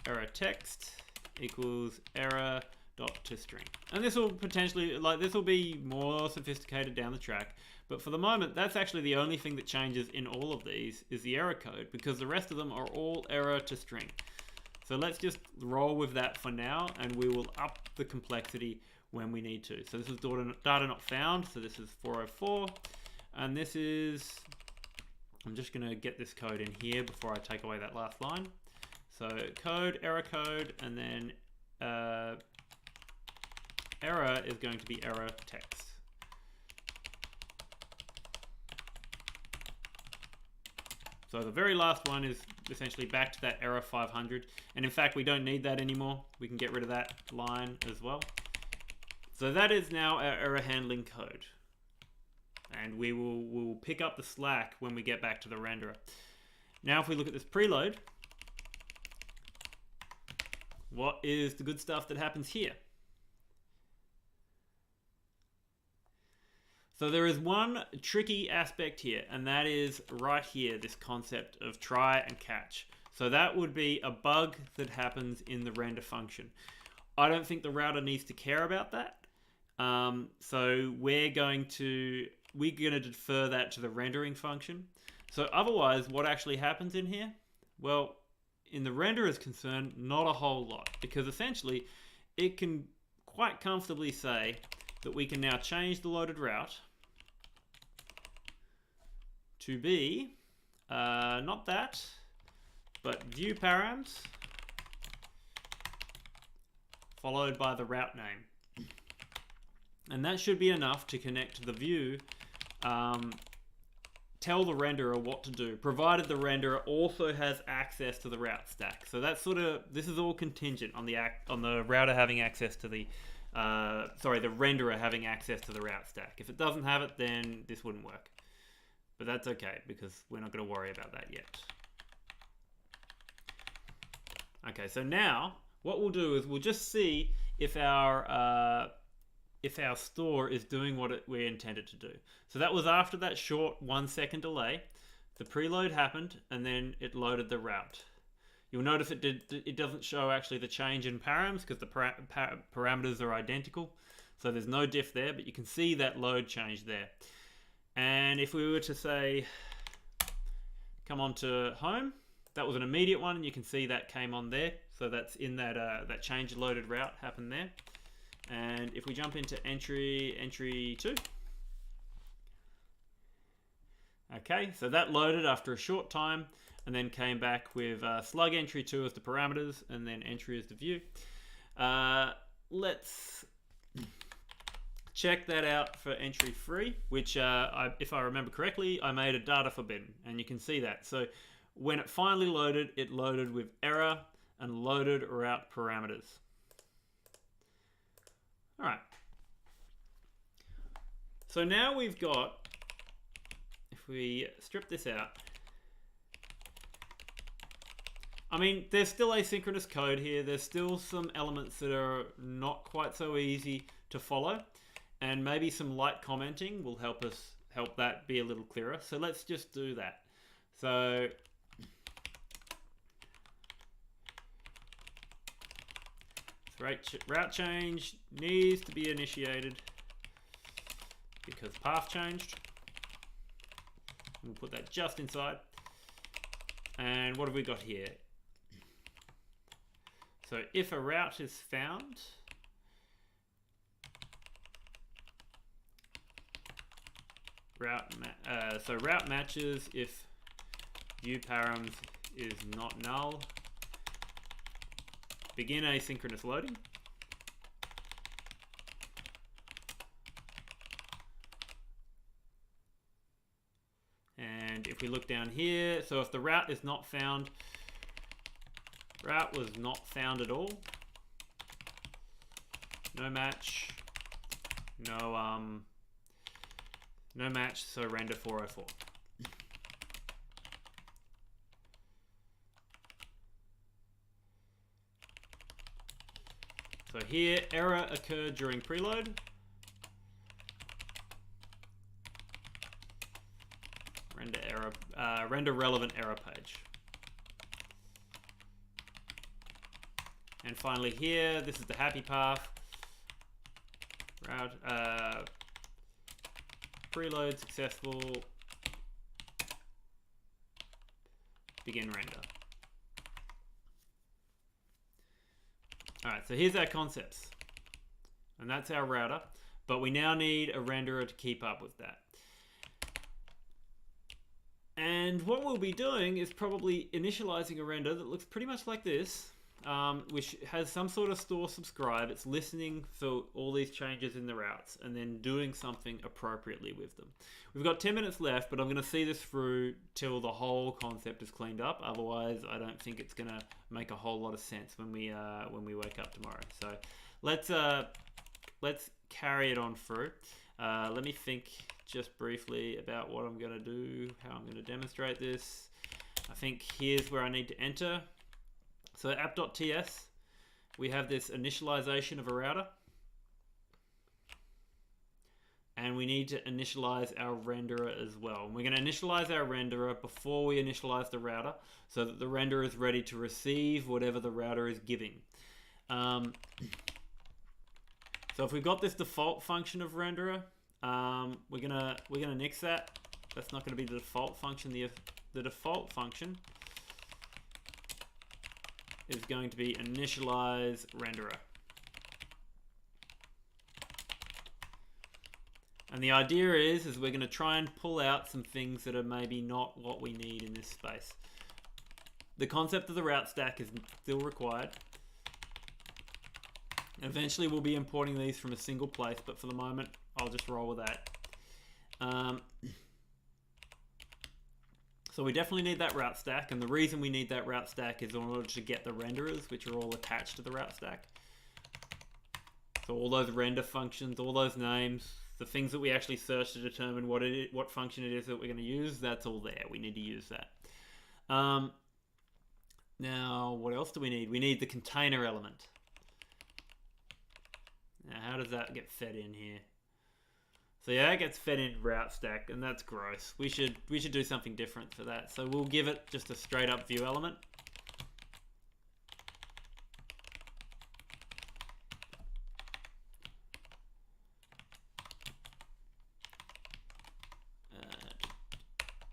error text equals error dot to string. And this will potentially, like this will be more sophisticated down the track. But for the moment, that's actually the only thing that changes in all of these is the error code, because the rest of them are all error to string. So let's just roll with that for now, and we will up the complexity when we need to. So this is data not found. So this is 404. And this is, I'm just going to get this code in here before I take away that last line. So code, error code, and then error is going to be error text. So the very last one is essentially back to that error 500. And in fact, we don't need that anymore. We can get rid of that line as well. So that is now our error handling code. And we'll pick up the slack when we get back to the renderer. Now, if we look at this preload, what is the good stuff that happens here? So there is one tricky aspect here, and that is right here, this concept of try and catch. So that would be a bug that happens in the render function. I don't think the router needs to care about that. So we're going to defer that to the rendering function. So otherwise, what actually happens in here? Well, in the renderer's concern, not a whole lot, because essentially it can quite comfortably say that we can now change the loaded route to be, not that, but view params, followed by the route name. And that should be enough to connect to the view, tell the renderer what to do, provided the renderer also has access to the route stack. So that's this is all contingent on the router having access to the, the renderer having access to the route stack. If it doesn't have it, then this wouldn't work. But that's okay, because we're not going to worry about that yet. Okay, so now what we'll do is we'll just see if our store is doing what we intended to do. So that was after that short 1 second delay. The preload happened, and then it loaded the route. You'll notice it doesn't show actually the change in params because the parameters are identical. So there's no diff there, but you can see that load change there. And if we were to say, come on to home, that was an immediate one, and you can see that came on there. So that's in that that change loaded route happened there. And if we jump into entry 2. Okay, so that loaded after a short time and then came back with slug entry 2 as the parameters and then entry as the view. Let's check that out for entry 3, which if I remember correctly, I made a data forbidden, and you can see that. So when it finally loaded, it loaded with error and loaded route parameters. All right. So now we've got, if we strip this out, I mean, there's still asynchronous code here. There's still some elements that are not quite so easy to follow. and maybe some light commenting will help that be a little clearer. So let's just do that. So route change needs to be initiated because path changed. We'll put that just inside. And what have we got here? So if a route is found, route matches if viewparams is not null, begin asynchronous loading. And if we look down here, so if the route is not found, route was not found at all, no match, no match, so render 404. So here, error occurred during preload. Render error, render relevant error page. And finally here, this is the happy path. Route, preload successful. Begin render. Alright, so here's our concepts. And that's our router. But we now need a renderer to keep up with that. And what we'll be doing is probably initializing a render that looks pretty much like this, which has some sort of store subscribe. It's listening for all these changes in the routes and then doing something appropriately with them. We've got 10 minutes left, but I'm going to see this through till the whole concept is cleaned up. Otherwise, I don't think it's going to make a whole lot of sense when we wake up tomorrow. So let's carry it on through. Let me think just briefly about what I'm going to do, how I'm going to demonstrate this. I think here's where I need to enter. So app.ts, we have this initialization of a router. And we need to initialize our renderer as well. And we're going to initialize our renderer before we initialize the router so that the renderer is ready to receive whatever the router is giving. So if we've got this default function of renderer, we're gonna nix that. That's not going to be the default function. The default function is going to be initialize renderer. And the idea is we're going to try and pull out some things that are maybe not what we need in this space. The concept of the route stack is still required. Eventually we'll be importing these from a single place, but for the moment I'll just roll with that. So we definitely need that route stack, and the reason we need that route stack is in order to get the renderers, which are all attached to the route stack. So all those render functions, all those names, the things that we actually search to determine what function it is that we're going to use, that's all there. We need to use that. Now, what else do we need? We need the container element. Now, how does that get fed in here? So yeah, that gets fed in route stack, and that's gross. We should do something different for that. So we'll give it just a straight up view element.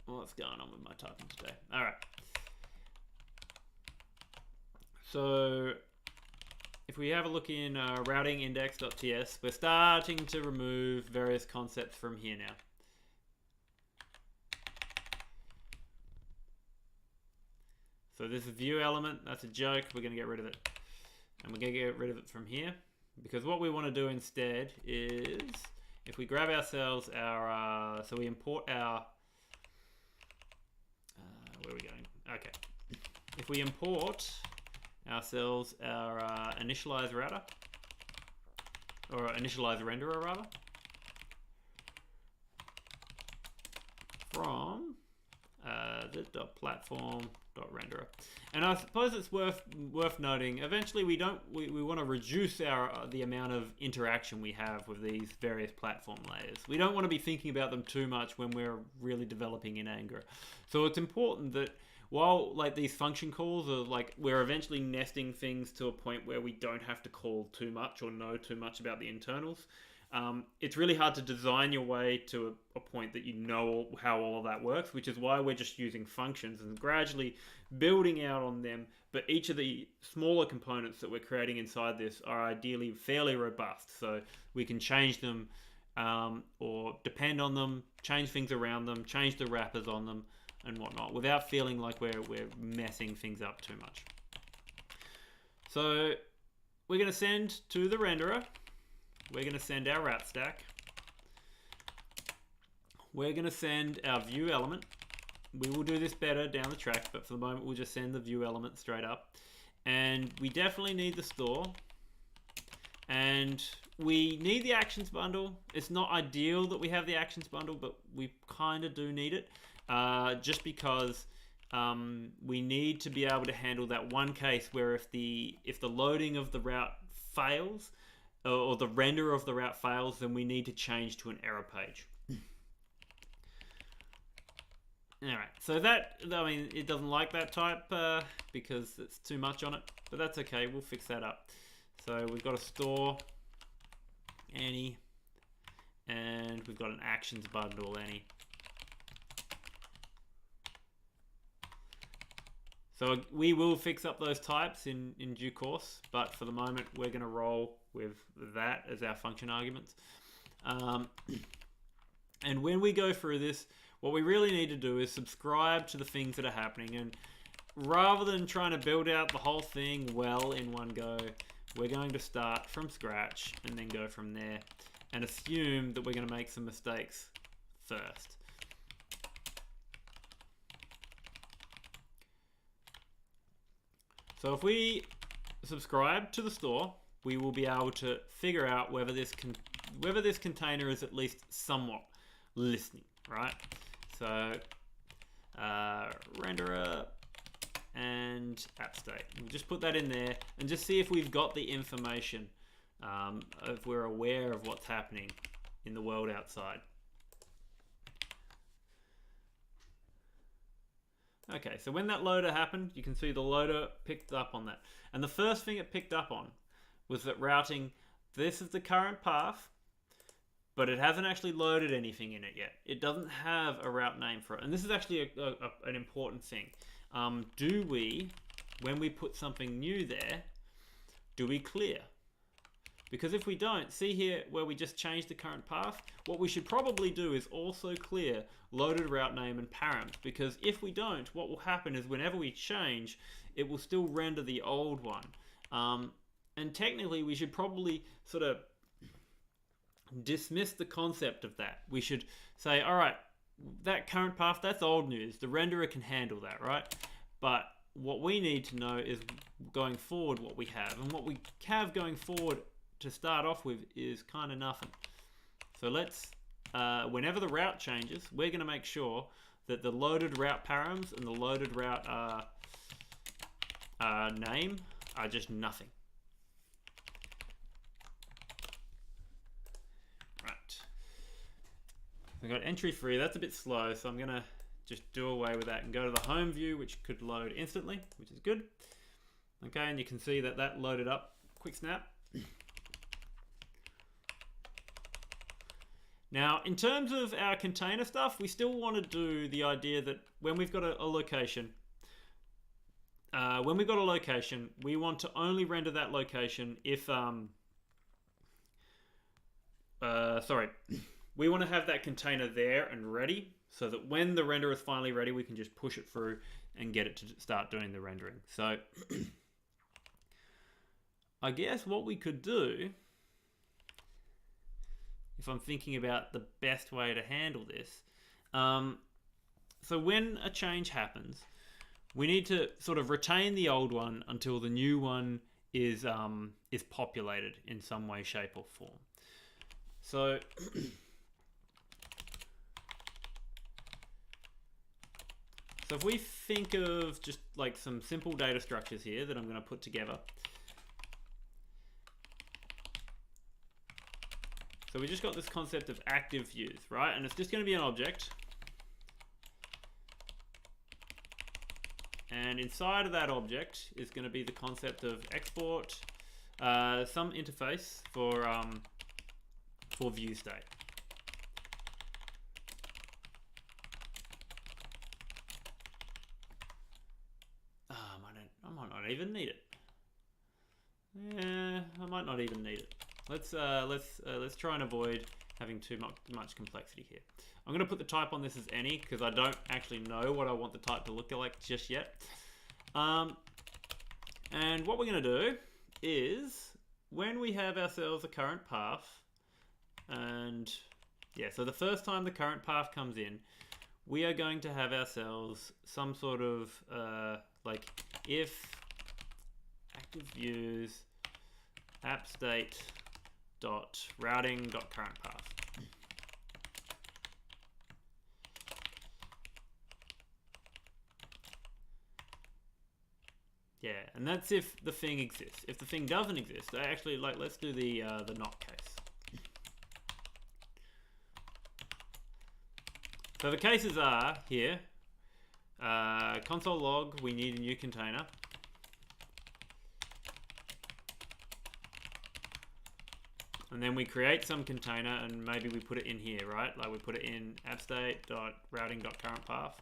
What's going on with my typing today? All right. So if we have a look in routing index.ts, we're starting to remove various concepts from here now. So this is view element, that's a joke, we're going to get rid of it. And we're going to get rid of it from here. Because what we want to do instead is, if we grab ourselves our, so we import our, where are we going? Okay. If we import ourselves our initialize router, or initialize renderer rather, from zip.platform.renderer. And I suppose it's worth noting, eventually we want to reduce the amount of interaction we have with these various platform layers. We don't want to be thinking about them too much when we're really developing in Angular. So it's important that while like these function calls are like, we're eventually nesting things to a point where we don't have to call too much or know too much about the internals. It's really hard to design your way to a point that you know how all of that works, which is why we're just using functions and gradually building out on them. But each of the smaller components that we're creating inside this are ideally fairly robust, so we can change them or depend on them, change things around them, change the wrappers on them and whatnot without feeling like we're messing things up too much. So we're going to send to the renderer. We're going to send our route stack. We're going to send our view element. We will do this better down the track, but for the moment we'll just send the view element straight up. And we definitely need the store. And we need the actions bundle. It's not ideal that we have the actions bundle, but we kind of do need it. Just because we need to be able to handle that one case where if the loading of the route fails, or the render of the route fails, then we need to change to an error page. Alright, so that, I mean, it doesn't like that type because it's too much on it, but that's okay, we'll fix that up. So we've got a store, any, and we've got an actions bundle, any. So we will fix up those types in due course, but for the moment we're going to roll with that as our function arguments. And when we go through this, what we really need to do is subscribe to the things that are happening, and rather than trying to build out the whole thing well in one go, we're going to start from scratch and then go from there and assume that we're going to make some mistakes first. So if we subscribe to the store, we will be able to figure out whether this container is at least somewhat listening, right? So renderer and app state. We'll just put that in there and just see if we've got the information, if we're aware of what's happening in the world outside. Okay, so when that loader happened, you can see the loader picked up on that. And the first thing it picked up on was that routing, this is the current path, but it hasn't actually loaded anything in it yet. It doesn't have a route name for it. And this is actually an important thing. Do we, when we put something new there, do we clear? Because if we don't, see here where we just changed the current path, what we should probably do is also clear loaded route name and params, because if we don't, what will happen is whenever we change, it will still render the old one. And technically we should probably sort of dismiss the concept of that. We should say, all right, that current path, that's old news. The renderer can handle that, right? But what we need to know is going forward what we have. And what we have going forward to start off with is kind of nothing. So let's, whenever the route changes, we're going to make sure that the loaded route params and the loaded route name are just nothing. Right. We've got entry free. That's a bit slow, so I'm going to just do away with that and go to the home view, which could load instantly, which is good. Okay, and you can see that that loaded up. Quick snap. Now, in terms of our container stuff, we still want to do the idea that when we've got a location, we want to only render that location if, we want to have that container there and ready so that when the render is finally ready, we can just push it through and get it to start doing the rendering. So, I guess what we could do, if I'm thinking about the best way to handle this. So when a change happens, we need to sort of retain the old one until the new one is populated in some way, shape, or form. So So if we think of just like some simple data structures here that I'm going to put together. So we just got this concept of active views, right? And it's just going to be an object. And inside of that object is going to be the concept of export, some interface for view state. I might not even need it. Yeah, I might not even need it. Let's try and avoid having too much complexity here. I'm going to put the type on this as any because I don't actually know what I want the type to look like just yet. And what we're going to do is when we have ourselves a current path, and yeah, so the first time the current path comes in, we are going to have ourselves some sort of like if active views app state dot routing dot current path. Yeah, and that's if the thing exists. If the thing doesn't exist, actually, like, let's do the not case. So the cases are here. Console log, we need a new container. And then we create some container and maybe we put it in here, right? Like we put it in appstate.routing.currentPath.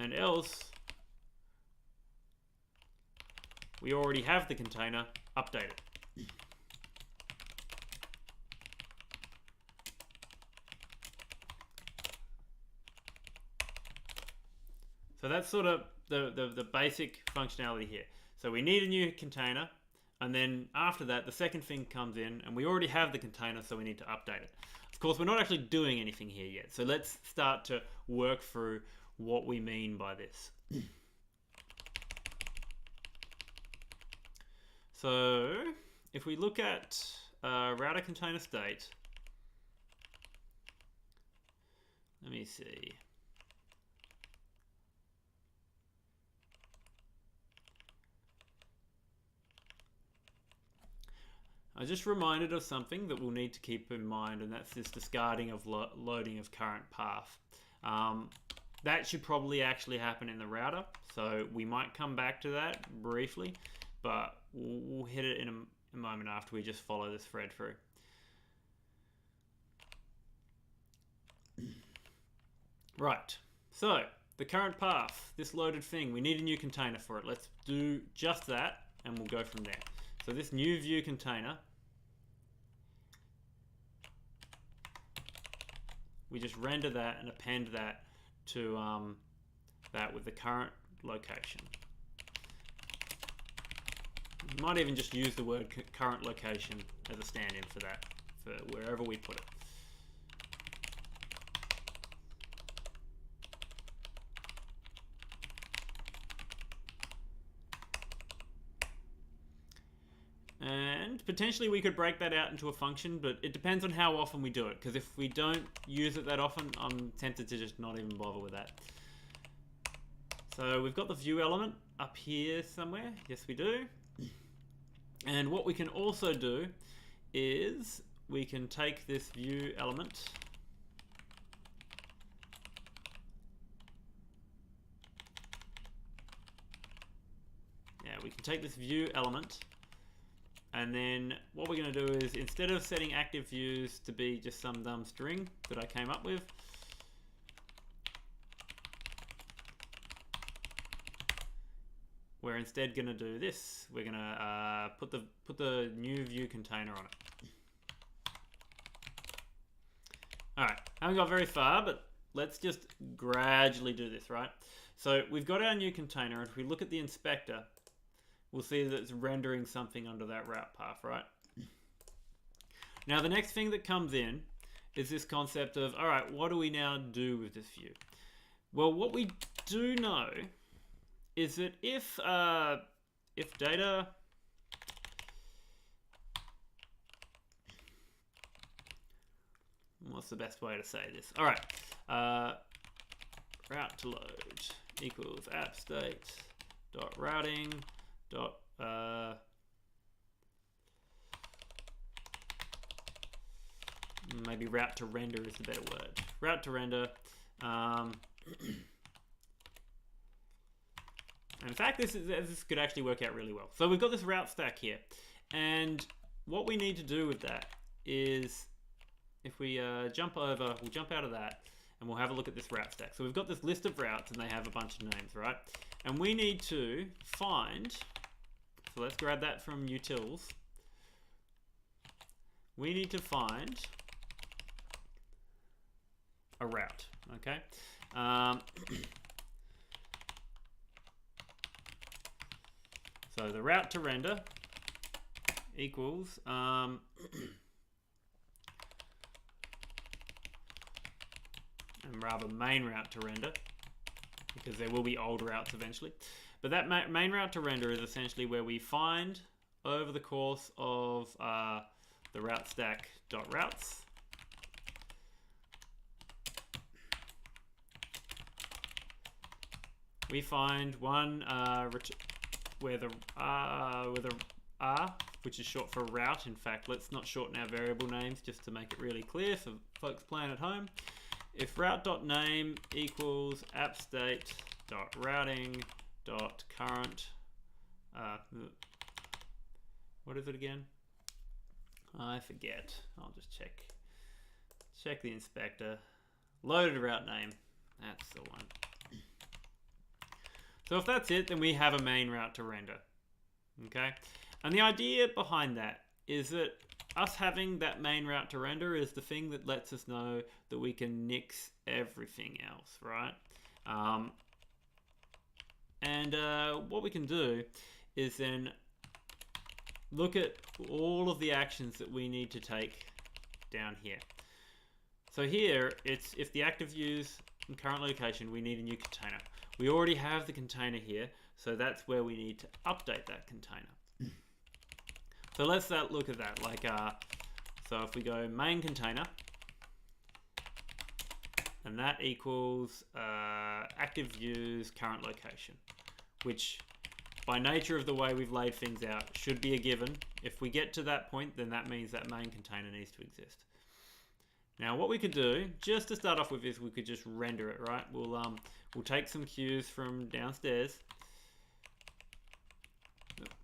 And else, we already have the container, update it. So that's sort of the basic functionality here. So we need a new container, and then after that, the second thing comes in, and we already have the container, so we need to update it. Of course, we're not actually doing anything here yet, so let's start to work through what we mean by this. So if we look at router container state, let me see. I just reminded of something that we'll need to keep in mind, and that's this discarding of loading of current path. That should probably actually happen in the router, so we might come back to that briefly, but we'll hit it in a moment after we just follow this thread through. Right, so the current path, this loaded thing, we need a new container for it. Let's do just that, and we'll go from there. So this new view container, we just render that and append that to that with the current location. You might even just use the word current location as a stand-in for that, for wherever we put it. And potentially we could break that out into a function, but it depends on how often we do it, because if we don't use it that often, I'm tempted to just not even bother with that. So we've got the view element up here somewhere. Yes, we do. And what we can also do is we can take this view element and then what we're going to do is, instead of setting active views to be just some dumb string that I came up with, we're instead going to do this. We're going to put the new view container on it. All right, haven't got very far, but let's just gradually do this, right? So we've got our new container, and if we look at the inspector, we'll see that it's rendering something under that route path, right? Now the next thing that comes in is this concept of, all right, what do we now do with this view? Well, what we do know is that if data what's the best way to say this? All right, route to load equals app state dot routing dot maybe route to render is the better word. Route to render. In fact, this could actually work out really well. So we've got this route stack here, and what we need to do with that is, if we jump over, we'll jump out of that, and we'll have a look at this route stack. So we've got this list of routes, and they have a bunch of names, right? And we need to find, so let's grab that from utils. We need to find a route, okay? So the route to render equals and rather main route to render, because there will be old routes eventually. But that main route to render is essentially where we find over the course of the route stack dot routes. We find one where the R, which is short for route. In fact, let's not shorten our variable names just to make it really clear for folks playing at home. If route.name equals appstate.routing.current, what is it again? I forget. I'll just check the inspector. Loaded route name. That's the one. So if that's it, then we have a main route to render. Okay? And the idea behind that is that us having that main route to render is the thing that lets us know that we can nix everything else, right? What we can do is then look at all of the actions that we need to take down here. So here, it's if the active views in current location, we need a new container. We already have the container here, so that's where we need to update that container. So let's look at that. Like, so if we go main container, and that equals active views current location, which by nature of the way we've laid things out should be a given. If we get to that point, then that means that main container needs to exist. Now what we could do, just to start off with, is we could just render it, right? We'll take some cues from downstairs.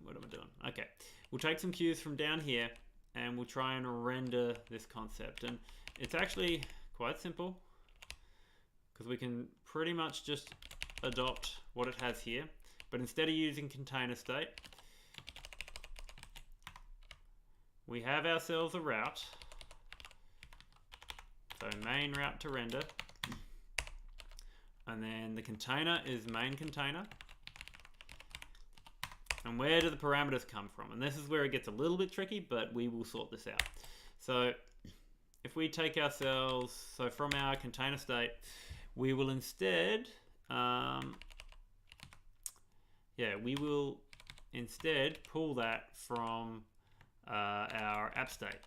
What am I doing? Okay. We'll take some cues from down here and we'll try and render this concept. And it's actually quite simple because we can pretty much just adopt what it has here. But instead of using container state, we have ourselves a route. So main route to render. And then the container is main container. And where do the parameters come from? And this is where it gets a little bit tricky, but we will sort this out. So if we take ourselves, so from our container state, we will instead, we will instead pull that from our app state.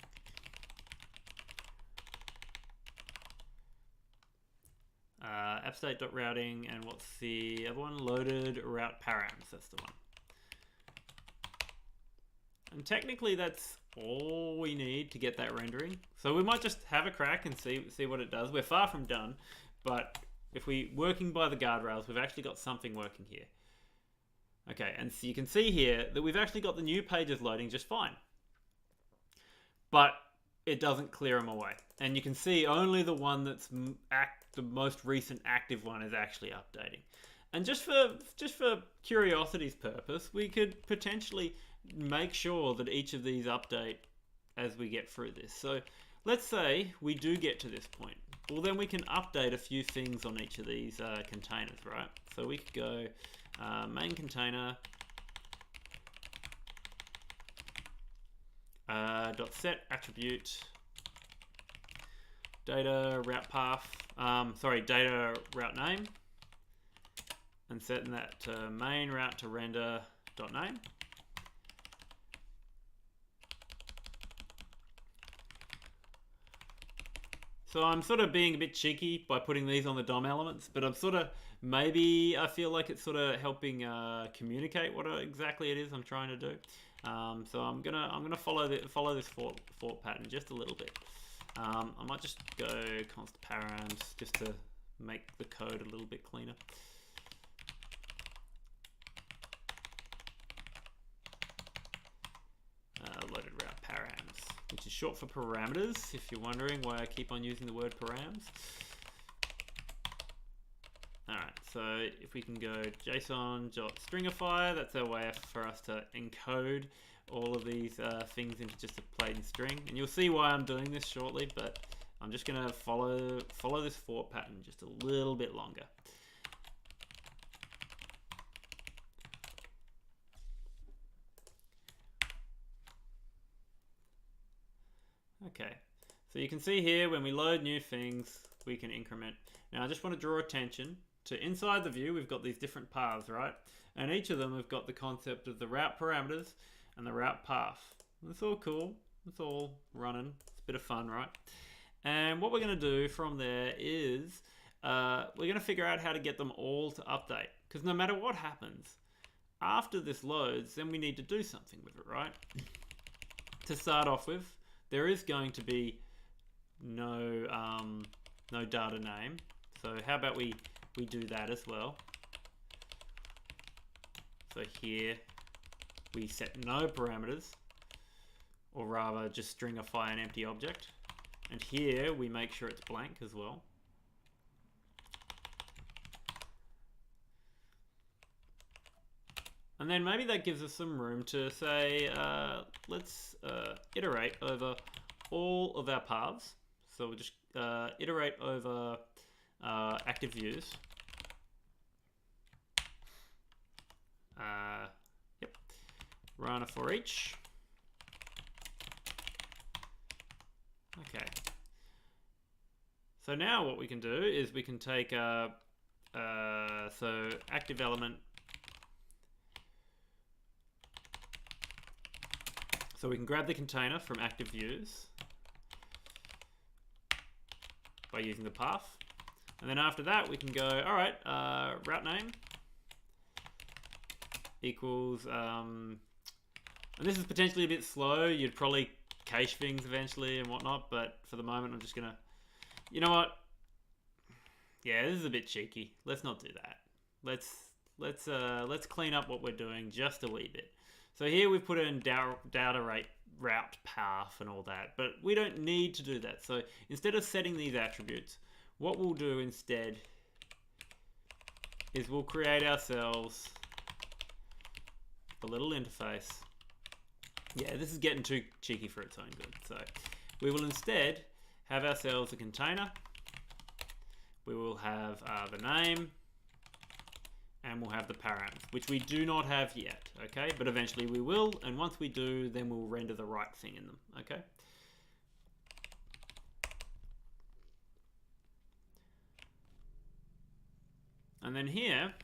App state.routing, and what's the other one? Loaded route params, that's the one. And technically that's all we need to get that rendering. So we might just have a crack and see what it does. We're far from done, but if we're working by the guardrails, we've actually got something working here. Okay, and so you can see here that we've actually got the new pages loading just fine. But it doesn't clear them away. And you can see only the one that's the most recent active one is actually updating. And just for curiosity's purpose, we could potentially make sure that each of these update as we get through this. So let's say we do get to this point. Well, then we can update a few things on each of these containers, right? So we could go main container dot set attribute data route path, data route name, and setting that to main route to render dot name. So I'm sort of being a bit cheeky by putting these on the DOM elements, but I'm sort of, maybe I feel like it's sort of helping communicate what exactly it is I'm trying to do. So I'm gonna follow this fort pattern just a little bit. I might just go const params just to make the code a little bit cleaner. Loaded route params, which is short for parameters, if you're wondering why I keep on using the word params. Alright, so if we can go json.stringify, that's our way for us to encode all of these things into just a plain string. And you'll see why I'm doing this shortly, but I'm just going to follow this fort pattern just a little bit longer. Okay, so you can see here when we load new things, we can increment. Now I just want to draw attention to inside the view, we've got these different paths, right? And each of them have got the concept of the route parameters and the route path. It's all cool. It's all running. It's a bit of fun, right? And what we're going to do from there is we're going to figure out how to get them all to update. Because no matter what happens, after this loads, then we need to do something with it, right? To start off with, there is going to be no data name. So how about we do that as well. So here we set no parameters, or rather just stringify an empty object. And here we make sure it's blank as well. And then maybe that gives us some room to say, let's iterate over all of our paths. So we'll just iterate over active views. Yep. Run a for each. Okay. So now what we can do is we can take so active element. So we can grab the container from active views by using the path. And then after that, we can go, all right, route name equals, and this is potentially a bit slow. You'd probably cache things eventually and whatnot, but for the moment, I'm just gonna, you know what? Yeah, this is a bit cheeky. Let's not do that. Let's clean up what we're doing just a wee bit. So here we've put in data rate, route path and all that, but we don't need to do that. So instead of setting these attributes, what we'll do instead is we'll create ourselves a little interface. Yeah, this is getting too cheeky for its own good. So we will instead have ourselves a container. We will have the name, and we'll have the params, which we do not have yet, okay? But eventually we will, and once we do, then we'll render the right thing in them, okay? And then here,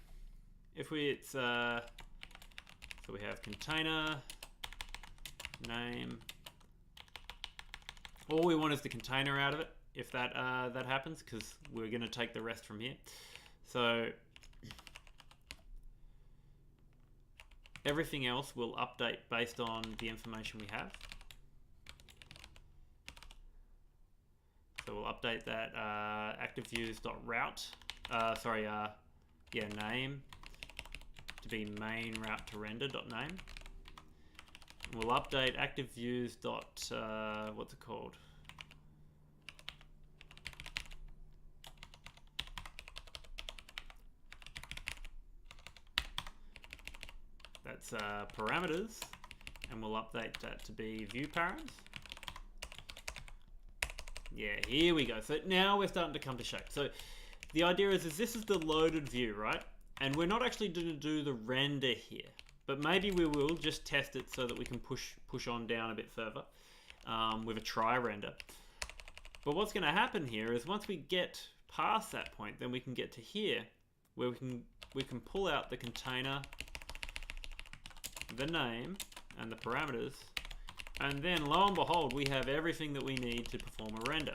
if so we have container, name. All we want is the container out of it, if that happens, because we're going to take the rest from here. So everything else will update based on the information we have. So we'll update that activeviews.route, name to be main route to render.name. We'll update activeviews. What's it called? That's parameters, and we'll update that to be view params. Yeah, here we go. So now we're starting to come to shape. So the idea is this is the loaded view, right? And we're not actually going to do the render here, but maybe we will just test it so that we can push on down a bit further with a try render. But what's going to happen here is once we get past that point, then we can get to here where we can pull out the container, the name, and the parameters, and then lo and behold, we have everything that we need to perform a render.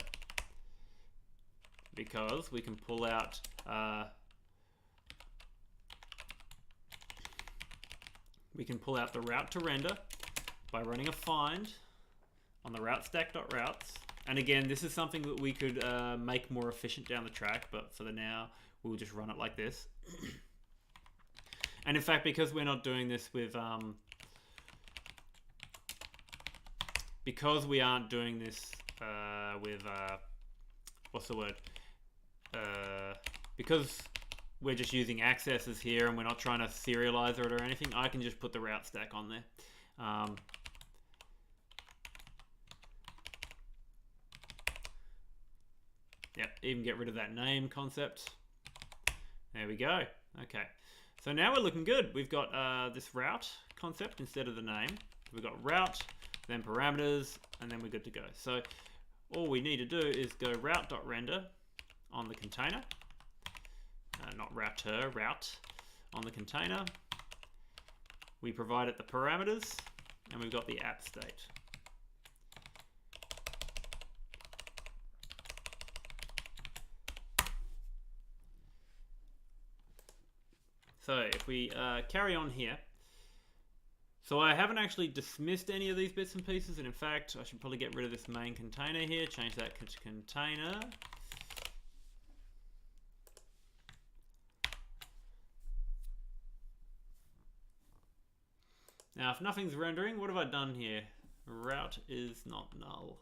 because we can pull out the route to render by running a find on the route stack.routes. And again, this is something that we could make more efficient down the track, but for the now, we'll just run it like this. And in fact, because we're not doing this with, because we aren't doing this with, what's the word? Because we're just using accesses here and we're not trying to serialize it or anything, I can just put the route stack on there. Yep, even get rid of that name concept. There we go. Okay, so now we're looking good. We've got this route concept instead of the name. We've got route, then parameters, and then we're good to go. So all we need to do is go route.render on the container. Not router, route on the container. We provide it the parameters, and we've got the app state. So if we carry on here, so I haven't actually dismissed any of these bits and pieces, and in fact, I should probably get rid of this main container here, change that to container. Now, if nothing's rendering, what have I done here? Route is not null.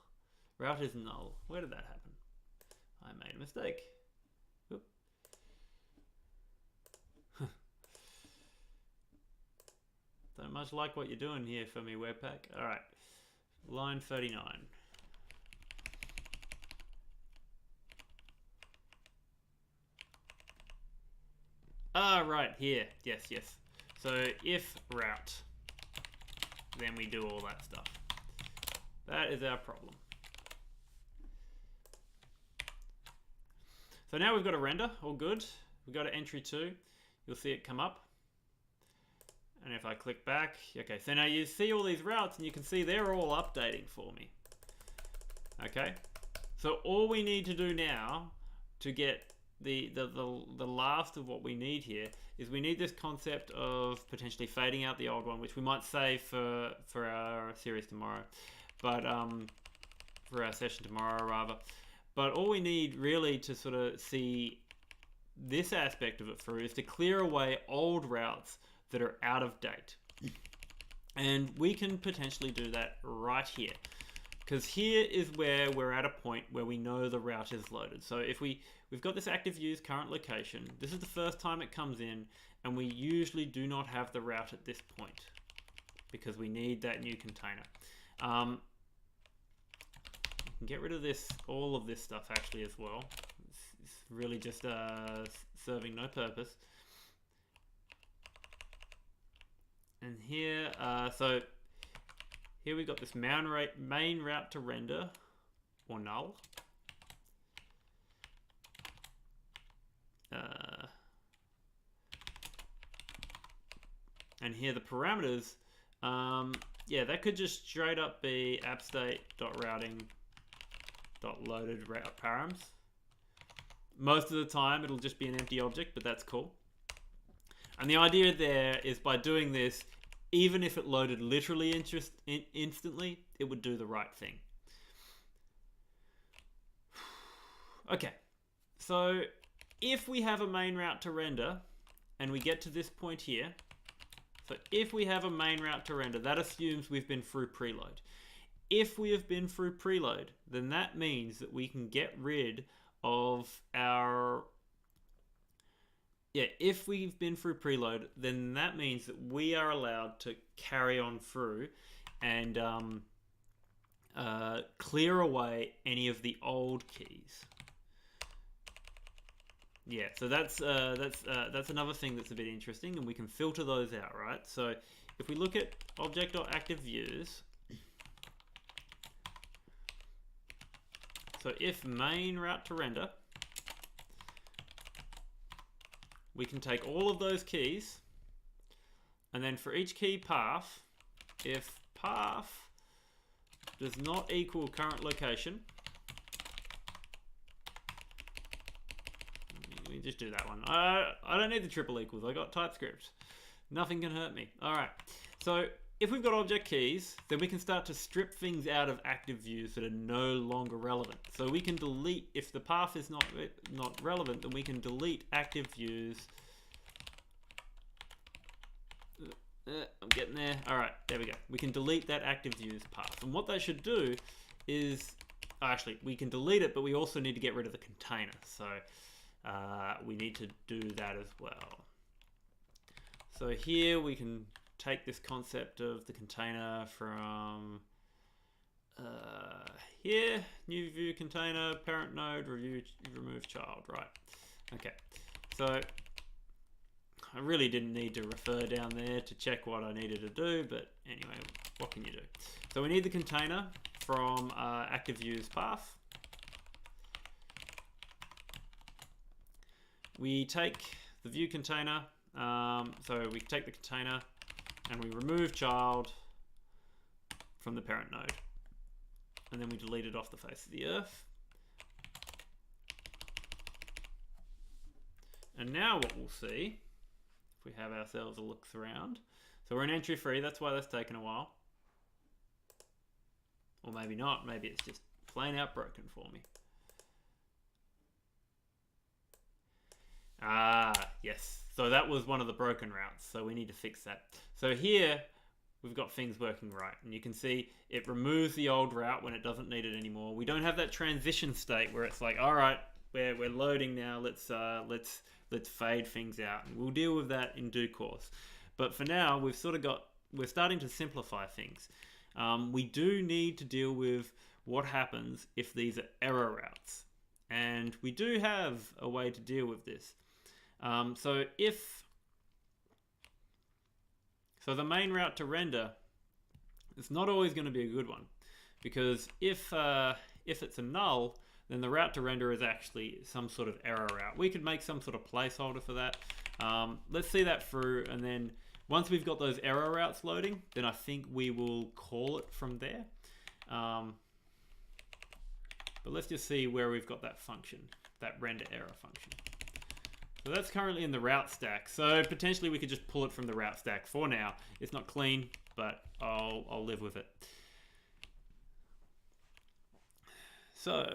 Route is null. Where did that happen? I made a mistake. Oop. Don't much like what you're doing here for me, Webpack. All right, line 39. Ah, right, here. Yes, yes. So if route, then we do all that stuff. That is our problem. So now we've got a render, all good. We've got an entry 2. You'll see it come up. And if I click back, okay, so now you see all these routes and you can see they're all updating for me. Okay, so all we need to do now to get the last of what we need here is we need this concept of potentially fading out the old one, which we might save for our series tomorrow, but for our session tomorrow rather. But all we need really to sort of see this aspect of it through is to clear away old routes that are out of date. And we can potentially do that right here, because here is where we're at a point where we know the route is loaded. So if we've got this active use current location, this is the first time it comes in, and we usually do not have the route at this point because we need that new container. You can get rid of this, all of this stuff actually as well. It's really just serving no purpose. And here, so here we've got this main route to render, or null. And here the parameters, yeah, that could just straight up be appstate.routing.loaded route params. Most of the time it'll just be an empty object, but that's cool. And the idea there is by doing this, even if it loaded literally instantly, it would do the right thing. Okay, so if we have a main route to render and we get to this point here, so if we have a main route to render, that assumes we've been through preload. If we have been through preload, then that means that we can get rid of our... Yeah, if we've been through preload, then that means that we are allowed to carry on through and clear away any of the old keys. Yeah, so that's another thing that's a bit interesting, and we can filter those out, right? So if we look at object.activeViews, so if main route to render, we can take all of those keys, and then for each key path, if path does not equal current location, We just do that one. I don't need the triple equals. I got TypeScript. Nothing can hurt me. All right. So if we've got object keys, then we can start to strip things out of active views that are no longer relevant. So we can delete, if the path is not relevant, then we can delete active views. I'm getting there. All right, there we go. We can delete that active views path. And what that should do is, actually, we can delete it, but we also need to get rid of the container. So we need to do that as well. So here we can take this concept of the container from here, new view container, parent node, remove child, right? Okay, so I really didn't need to refer down there to check what I needed to do, but anyway, what can you do? So we need the container from active views path. We take the view container, so we take the container and we remove child from the parent node. And then we delete it off the face of the earth. And now what we'll see, if we have ourselves a look around. So we're in entry free, that's why that's taken a while. Or maybe not, maybe it's just plain out broken for me. Ah, yes. So that was one of the broken routes, so we need to fix that. So here, we've got things working right. And you can see it removes the old route when it doesn't need it anymore. We don't have that transition state where it's like, all right, we're loading now, let's fade things out. And we'll deal with that in due course. But for now, we're starting to simplify things. We do need to deal with what happens if these are error routes. And we do have a way to deal with this. So the main route to render is not always going to be a good one, because if it's a null, then the route to render is actually some sort of error route. We could make some sort of placeholder for that. Let's see that through, and then once we've got those error routes loading, then I think we will call it from there. But let's just see where we've got that function, that render error function. So that's currently in the route stack. So potentially we could just pull it from the route stack for now. It's not clean, but I'll live with it. So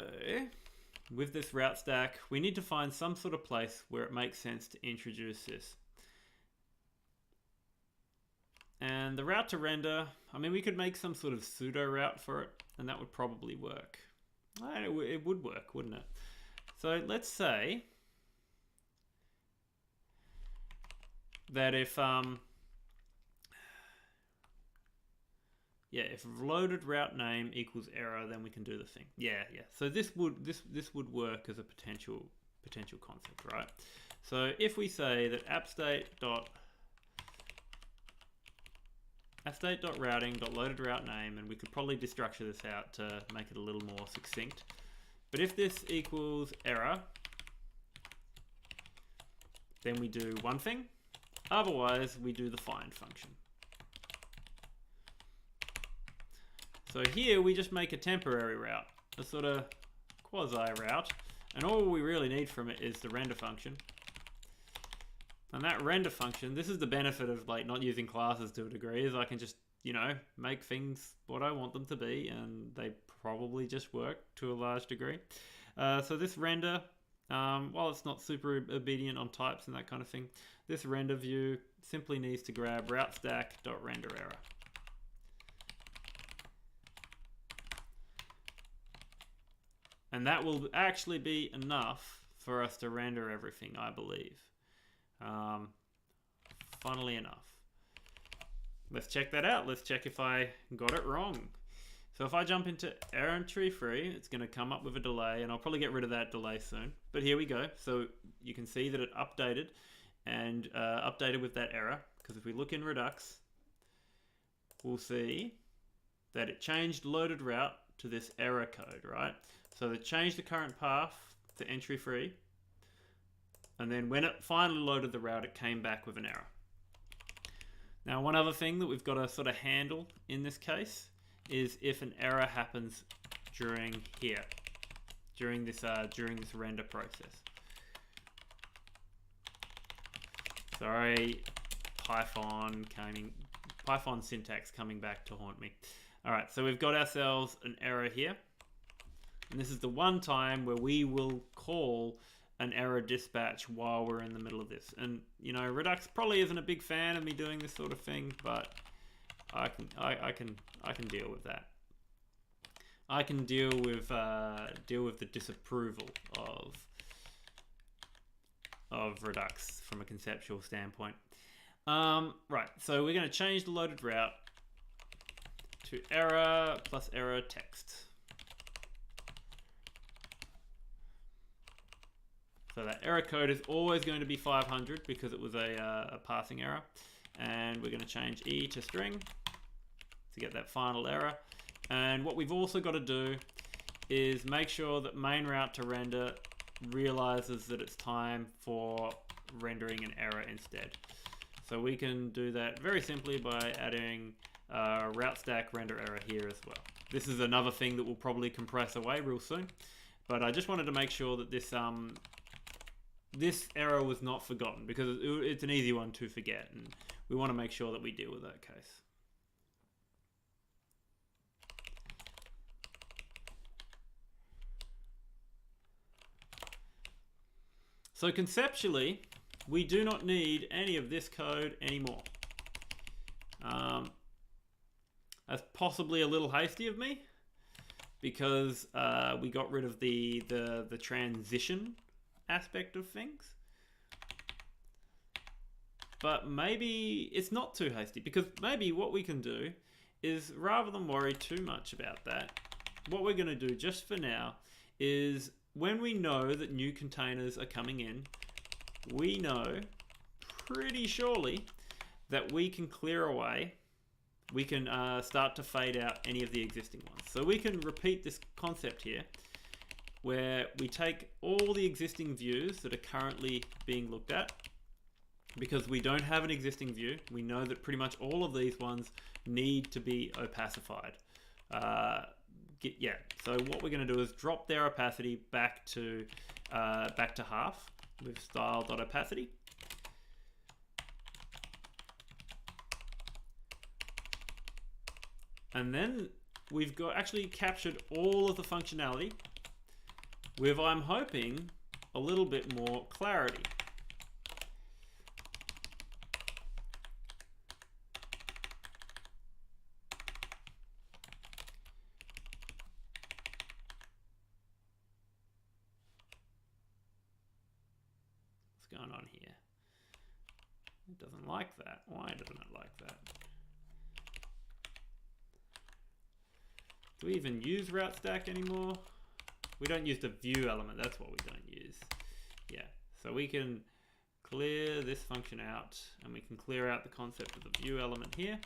with this route stack, we need to find some sort of place where it makes sense to introduce this. And the route to render, I mean, we could make some sort of pseudo route for it, and that would probably work. It would work, wouldn't it? So let's say that if loaded route name equals error, then we can do the thing. Yeah. So this would work as a potential concept, right? So if we say that appstate.routing.loaded route name, and we could probably destructure this out to make it a little more succinct. But if this equals error, then we do one thing. Otherwise, we do the find function. So here we just make a temporary route, a sort of quasi route, and all we really need from it is the render function. And that render function, this is the benefit of like not using classes to a degree, is I can just, make things what I want them to be, and they probably just work to a large degree. So this render, while it's not super obedient on types and that kind of thing, this render view simply needs to grab routestack.renderError. And that will actually be enough for us to render everything, I believe. Funnily enough. Let's check that out. Let's check if I got it wrong. So if I jump into entry free, it's going to come up with a delay, and I'll probably get rid of that delay soon. But here we go. So you can see that it updated, and updated with that error. Because if we look in Redux, we'll see that it changed loaded route to this error code, right? So it changed the current path to entry free. And then when it finally loaded the route, it came back with an error. Now, one other thing that we've got to sort of handle in this case is if an error happens during here, during this render process. Sorry, Python syntax coming back to haunt me. All right, so we've got ourselves an error here. And this is the one time where we will call an error dispatch while we're in the middle of this. And, you know, Redux probably isn't a big fan of me doing this sort of thing, but I can deal with that. I can deal with the disapproval of Redux from a conceptual standpoint. Right, so we're going to change the loaded route to error plus error text. So that error code is always going to be 500 because it was a passing error. And we're going to change E to string to get that final error. And what we've also got to do is make sure that main route to render realizes that it's time for rendering an error instead. So we can do that very simply by adding route stack render error here as well. This is another thing that will probably compress away real soon. But I just wanted to make sure that this error was not forgotten because it's an easy one to forget, and we want to make sure that we deal with that case. So conceptually, we do not need any of this code anymore. That's possibly a little hasty of me because we got rid of the transition aspect of things. But maybe it's not too hasty because maybe what we can do is, rather than worry too much about that, what we're going to do just for now is, when we know that new containers are coming in, we know pretty surely that we can clear away, we can start to fade out any of the existing ones. So we can repeat this concept here where we take all the existing views that are currently being looked at. Because we don't have an existing view, we know that pretty much all of these ones need to be opacified. So what we're going to do is drop their opacity back to half with style.opacity. And then we've actually captured all of the functionality with, I'm hoping, a little bit more clarity. Going on here? It doesn't like that. Why doesn't it like that? Do we even use route stack anymore? We don't use the view element. That's what we don't use. Yeah, so we can clear this function out and we can clear out the concept of the view element here.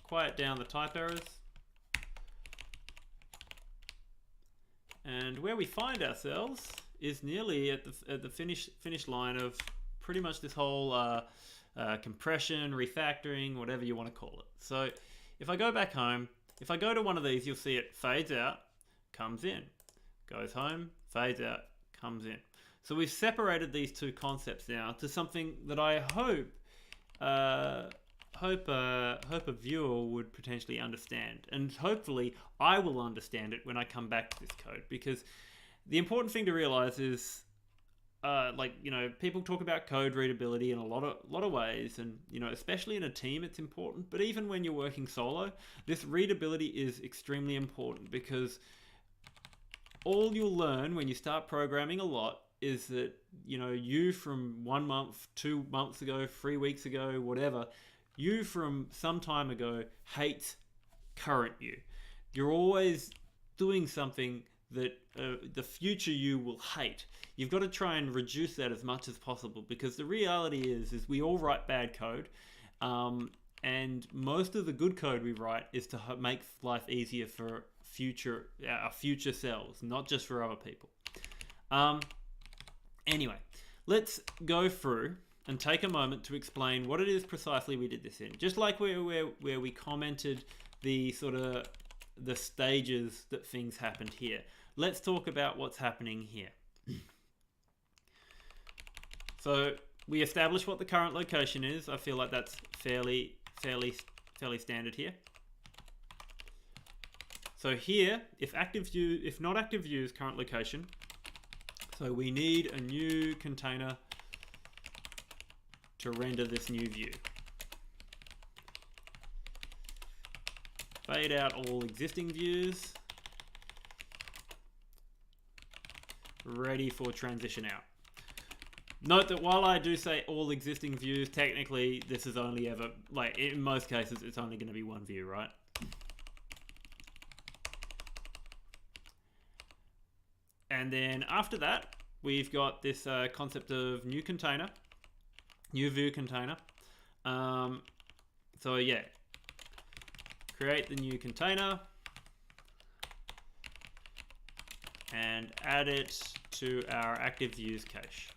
Quiet down the type errors. And where we find ourselves is nearly at the finish line of pretty much this whole compression, refactoring, whatever you want to call it. So if I go back home, if I go to one of these, you'll see it fades out, comes in, goes home, fades out, comes in. So we've separated these two concepts now to something that I hope a viewer would potentially understand, and hopefully I will understand it when I come back to this code, because the important thing to realize is, people talk about code readability in a lot of ways, and especially in a team it's important, but even when you're working solo, this readability is extremely important, because all you'll learn when you start programming a lot is that you from 1 month, 2 months ago, 3 weeks ago, whatever, you from some time ago hates current you. You're always doing something that the future you will hate. You've got to try and reduce that as much as possible, because the reality is we all write bad code, and most of the good code we write is to make life easier for our future selves, not just for other people. Anyway, let's go through and take a moment to explain what it is precisely we did this in. Just like where we commented the sort of the stages that things happened here. Let's talk about what's happening here. So we establish what the current location is. I feel like that's fairly standard here. So here, if not active view is current location, so we need a new container to render this new view. Fade out all existing views. Ready for transition out. Note that while I do say all existing views, technically this is only ever, like in most cases, it's only going to be one view, right? And then after that, we've got this concept of new container, new view container. So yeah, create the new container and add it to our active views cache.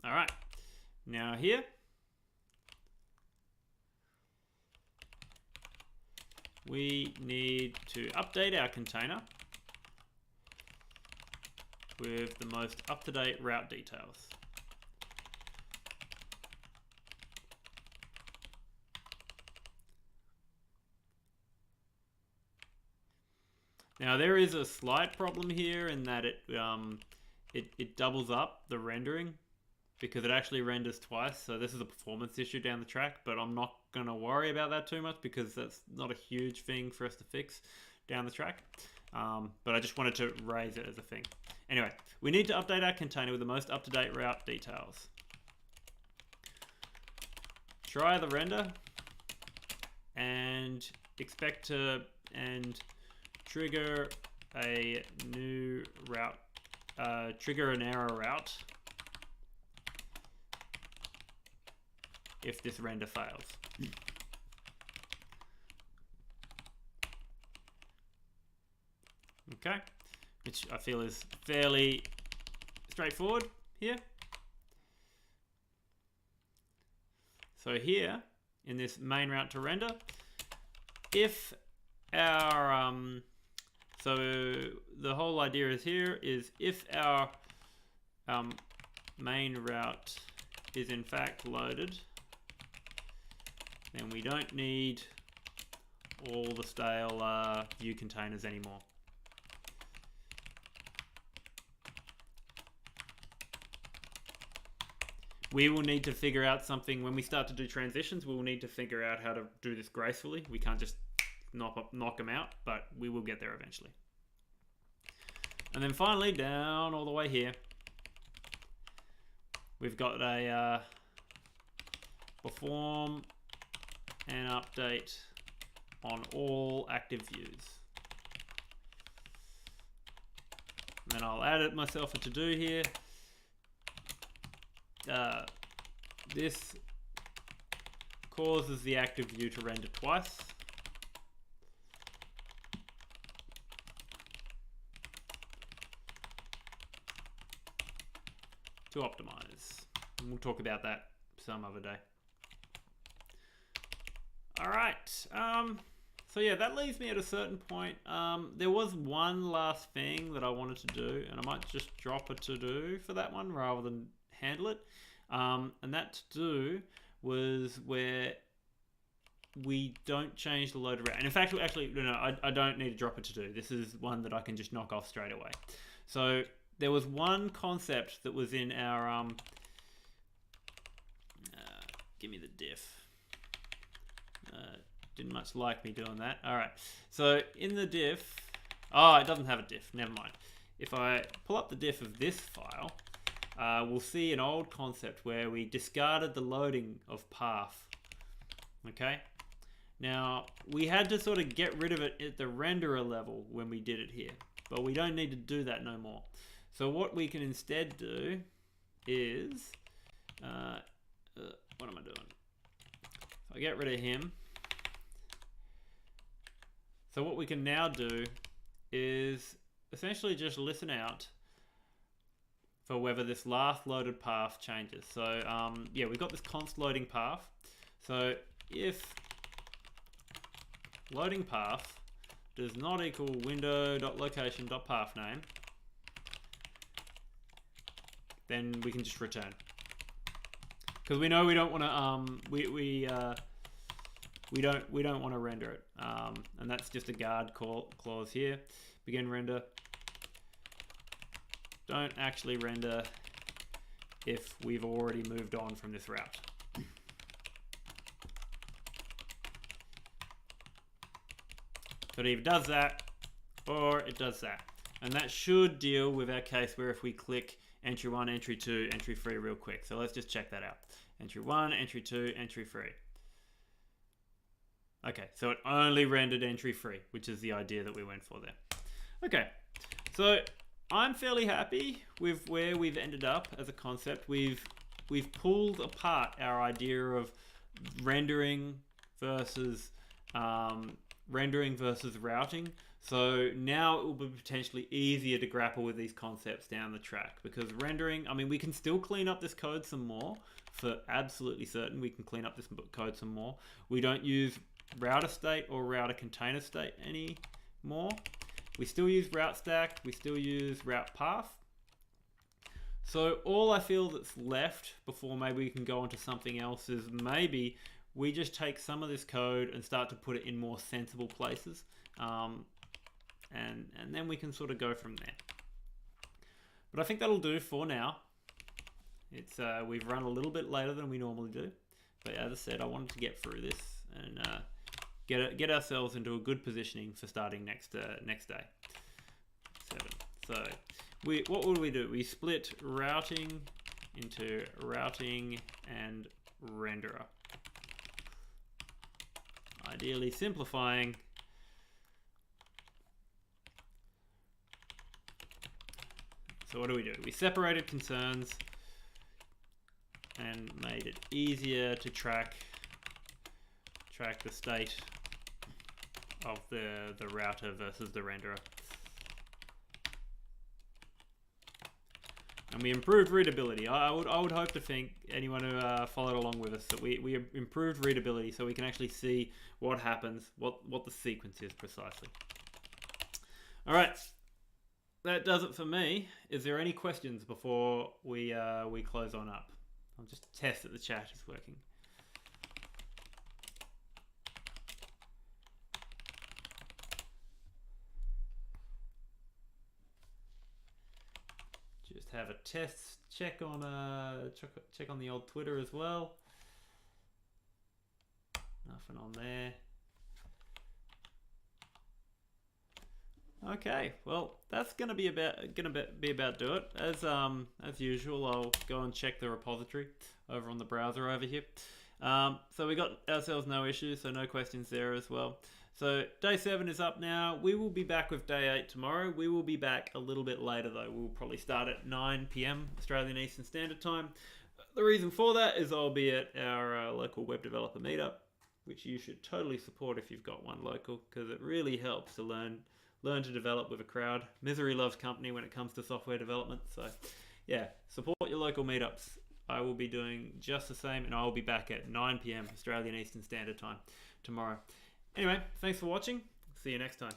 All right, now here, we need to update our container with the most up-to-date route details. Now there is a slight problem here in that it doubles up the rendering because it actually renders twice. So this is a performance issue down the track, but I'm not going to worry about that too much because that's not a huge thing for us to fix down the track. But I just wanted to raise it as a thing. Anyway, we need to update our container with the most up-to-date route details. Try the render and expect to trigger a new route, trigger an error route if this render fails. Okay, which I feel is fairly straightforward here. So here in this main route to render, if our so the whole idea is here is if our main route is in fact loaded, then we don't need all the stale view containers anymore. We will need to figure out something when we start to do transitions. We will need to figure out how to do this gracefully. We can't just knock them out, but we will get there eventually. And then finally, down all the way here, we've got a perform an update on all active views. And then I'll add it myself a to-do here. This causes the active view to render twice. To optimize. And we'll talk about that some other day. All right. So yeah, that leaves me at a certain point. There was one last thing that I wanted to do, and I might just drop a to-do for that one rather than handle it. And that to-do was where we don't change the loader route. And in fact, actually, no, I don't need to drop a to-do. This is one that I can just knock off straight away. So there was one concept that was in our, give me the diff. Didn't much like me doing that. All right, so in the diff, oh, it doesn't have a diff, never mind. If I pull up the diff of this file, we'll see an old concept where we discarded the loading of path. Okay, now we had to sort of get rid of it at the renderer level when we did it here, but we don't need to do that no more. So what we can instead do is, what am I doing? If I get rid of him, so what we can now do is essentially just listen out for whether this last loaded path changes. So yeah, we've got this const loading path. So if loading path does not equal window.location.pathname, then we can just return. Because we know we don't want to we don't want to render it, and that's just a guard clause here. Begin render. Don't actually render if we've already moved on from this route. So it either does that or it does that, and that should deal with our case where if we click entry 1, entry 2, entry 3 real quick. So let's just check that out. Entry 1, entry 2, entry 3. Okay, so it only rendered entry 3, which is the idea that we went for there. Okay, so I'm fairly happy with where we've ended up as a concept. We've pulled apart our idea of rendering versus routing. So now it will be potentially easier to grapple with these concepts down the track, because rendering, I mean, we can still clean up this code some more. For absolutely certain, we can clean up this code some more. We don't use router state or router container state anymore. We still use route stack. We still use route path. So all I feel that's left before maybe we can go on to something else is maybe we just take some of this code and start to put it in more sensible places. And then we can sort of go from there. But I think that'll do for now. It's we've run a little bit later than we normally do, but as I said, I wanted to get through this and get ourselves into a good positioning for starting next day. 7. So what would we do? We split routing into routing and renderer, ideally simplifying. So what do? We separated concerns and made it easier to track the state of the router versus the renderer. And we improved readability. I would hope to think, anyone who followed along with us, that we improved readability so we can actually see what happens, what the sequence is precisely. All right. That does it for me. Is there any questions before we close on up? I'll just test that the chat is working. Just have a test check on check on the old Twitter as well. Nothing on there. Okay, well, that's gonna be about do it. As usual, I'll go and check the repository over on the browser over here. So we got ourselves no issues, so no questions there as well. So day 7 is up now. We will be back with day 8 tomorrow. We will be back a little bit later though. We'll probably start at 9 PM Australian Eastern Standard Time. The reason for that is I'll be at our local web developer meetup, which you should totally support if you've got one local, because it really helps to learn to develop with a crowd. Misery loves company when it comes to software development. So yeah, support your local meetups. I will be doing just the same, and I will be back at 9 PM Australian Eastern Standard Time tomorrow. Anyway, thanks for watching. See you next time.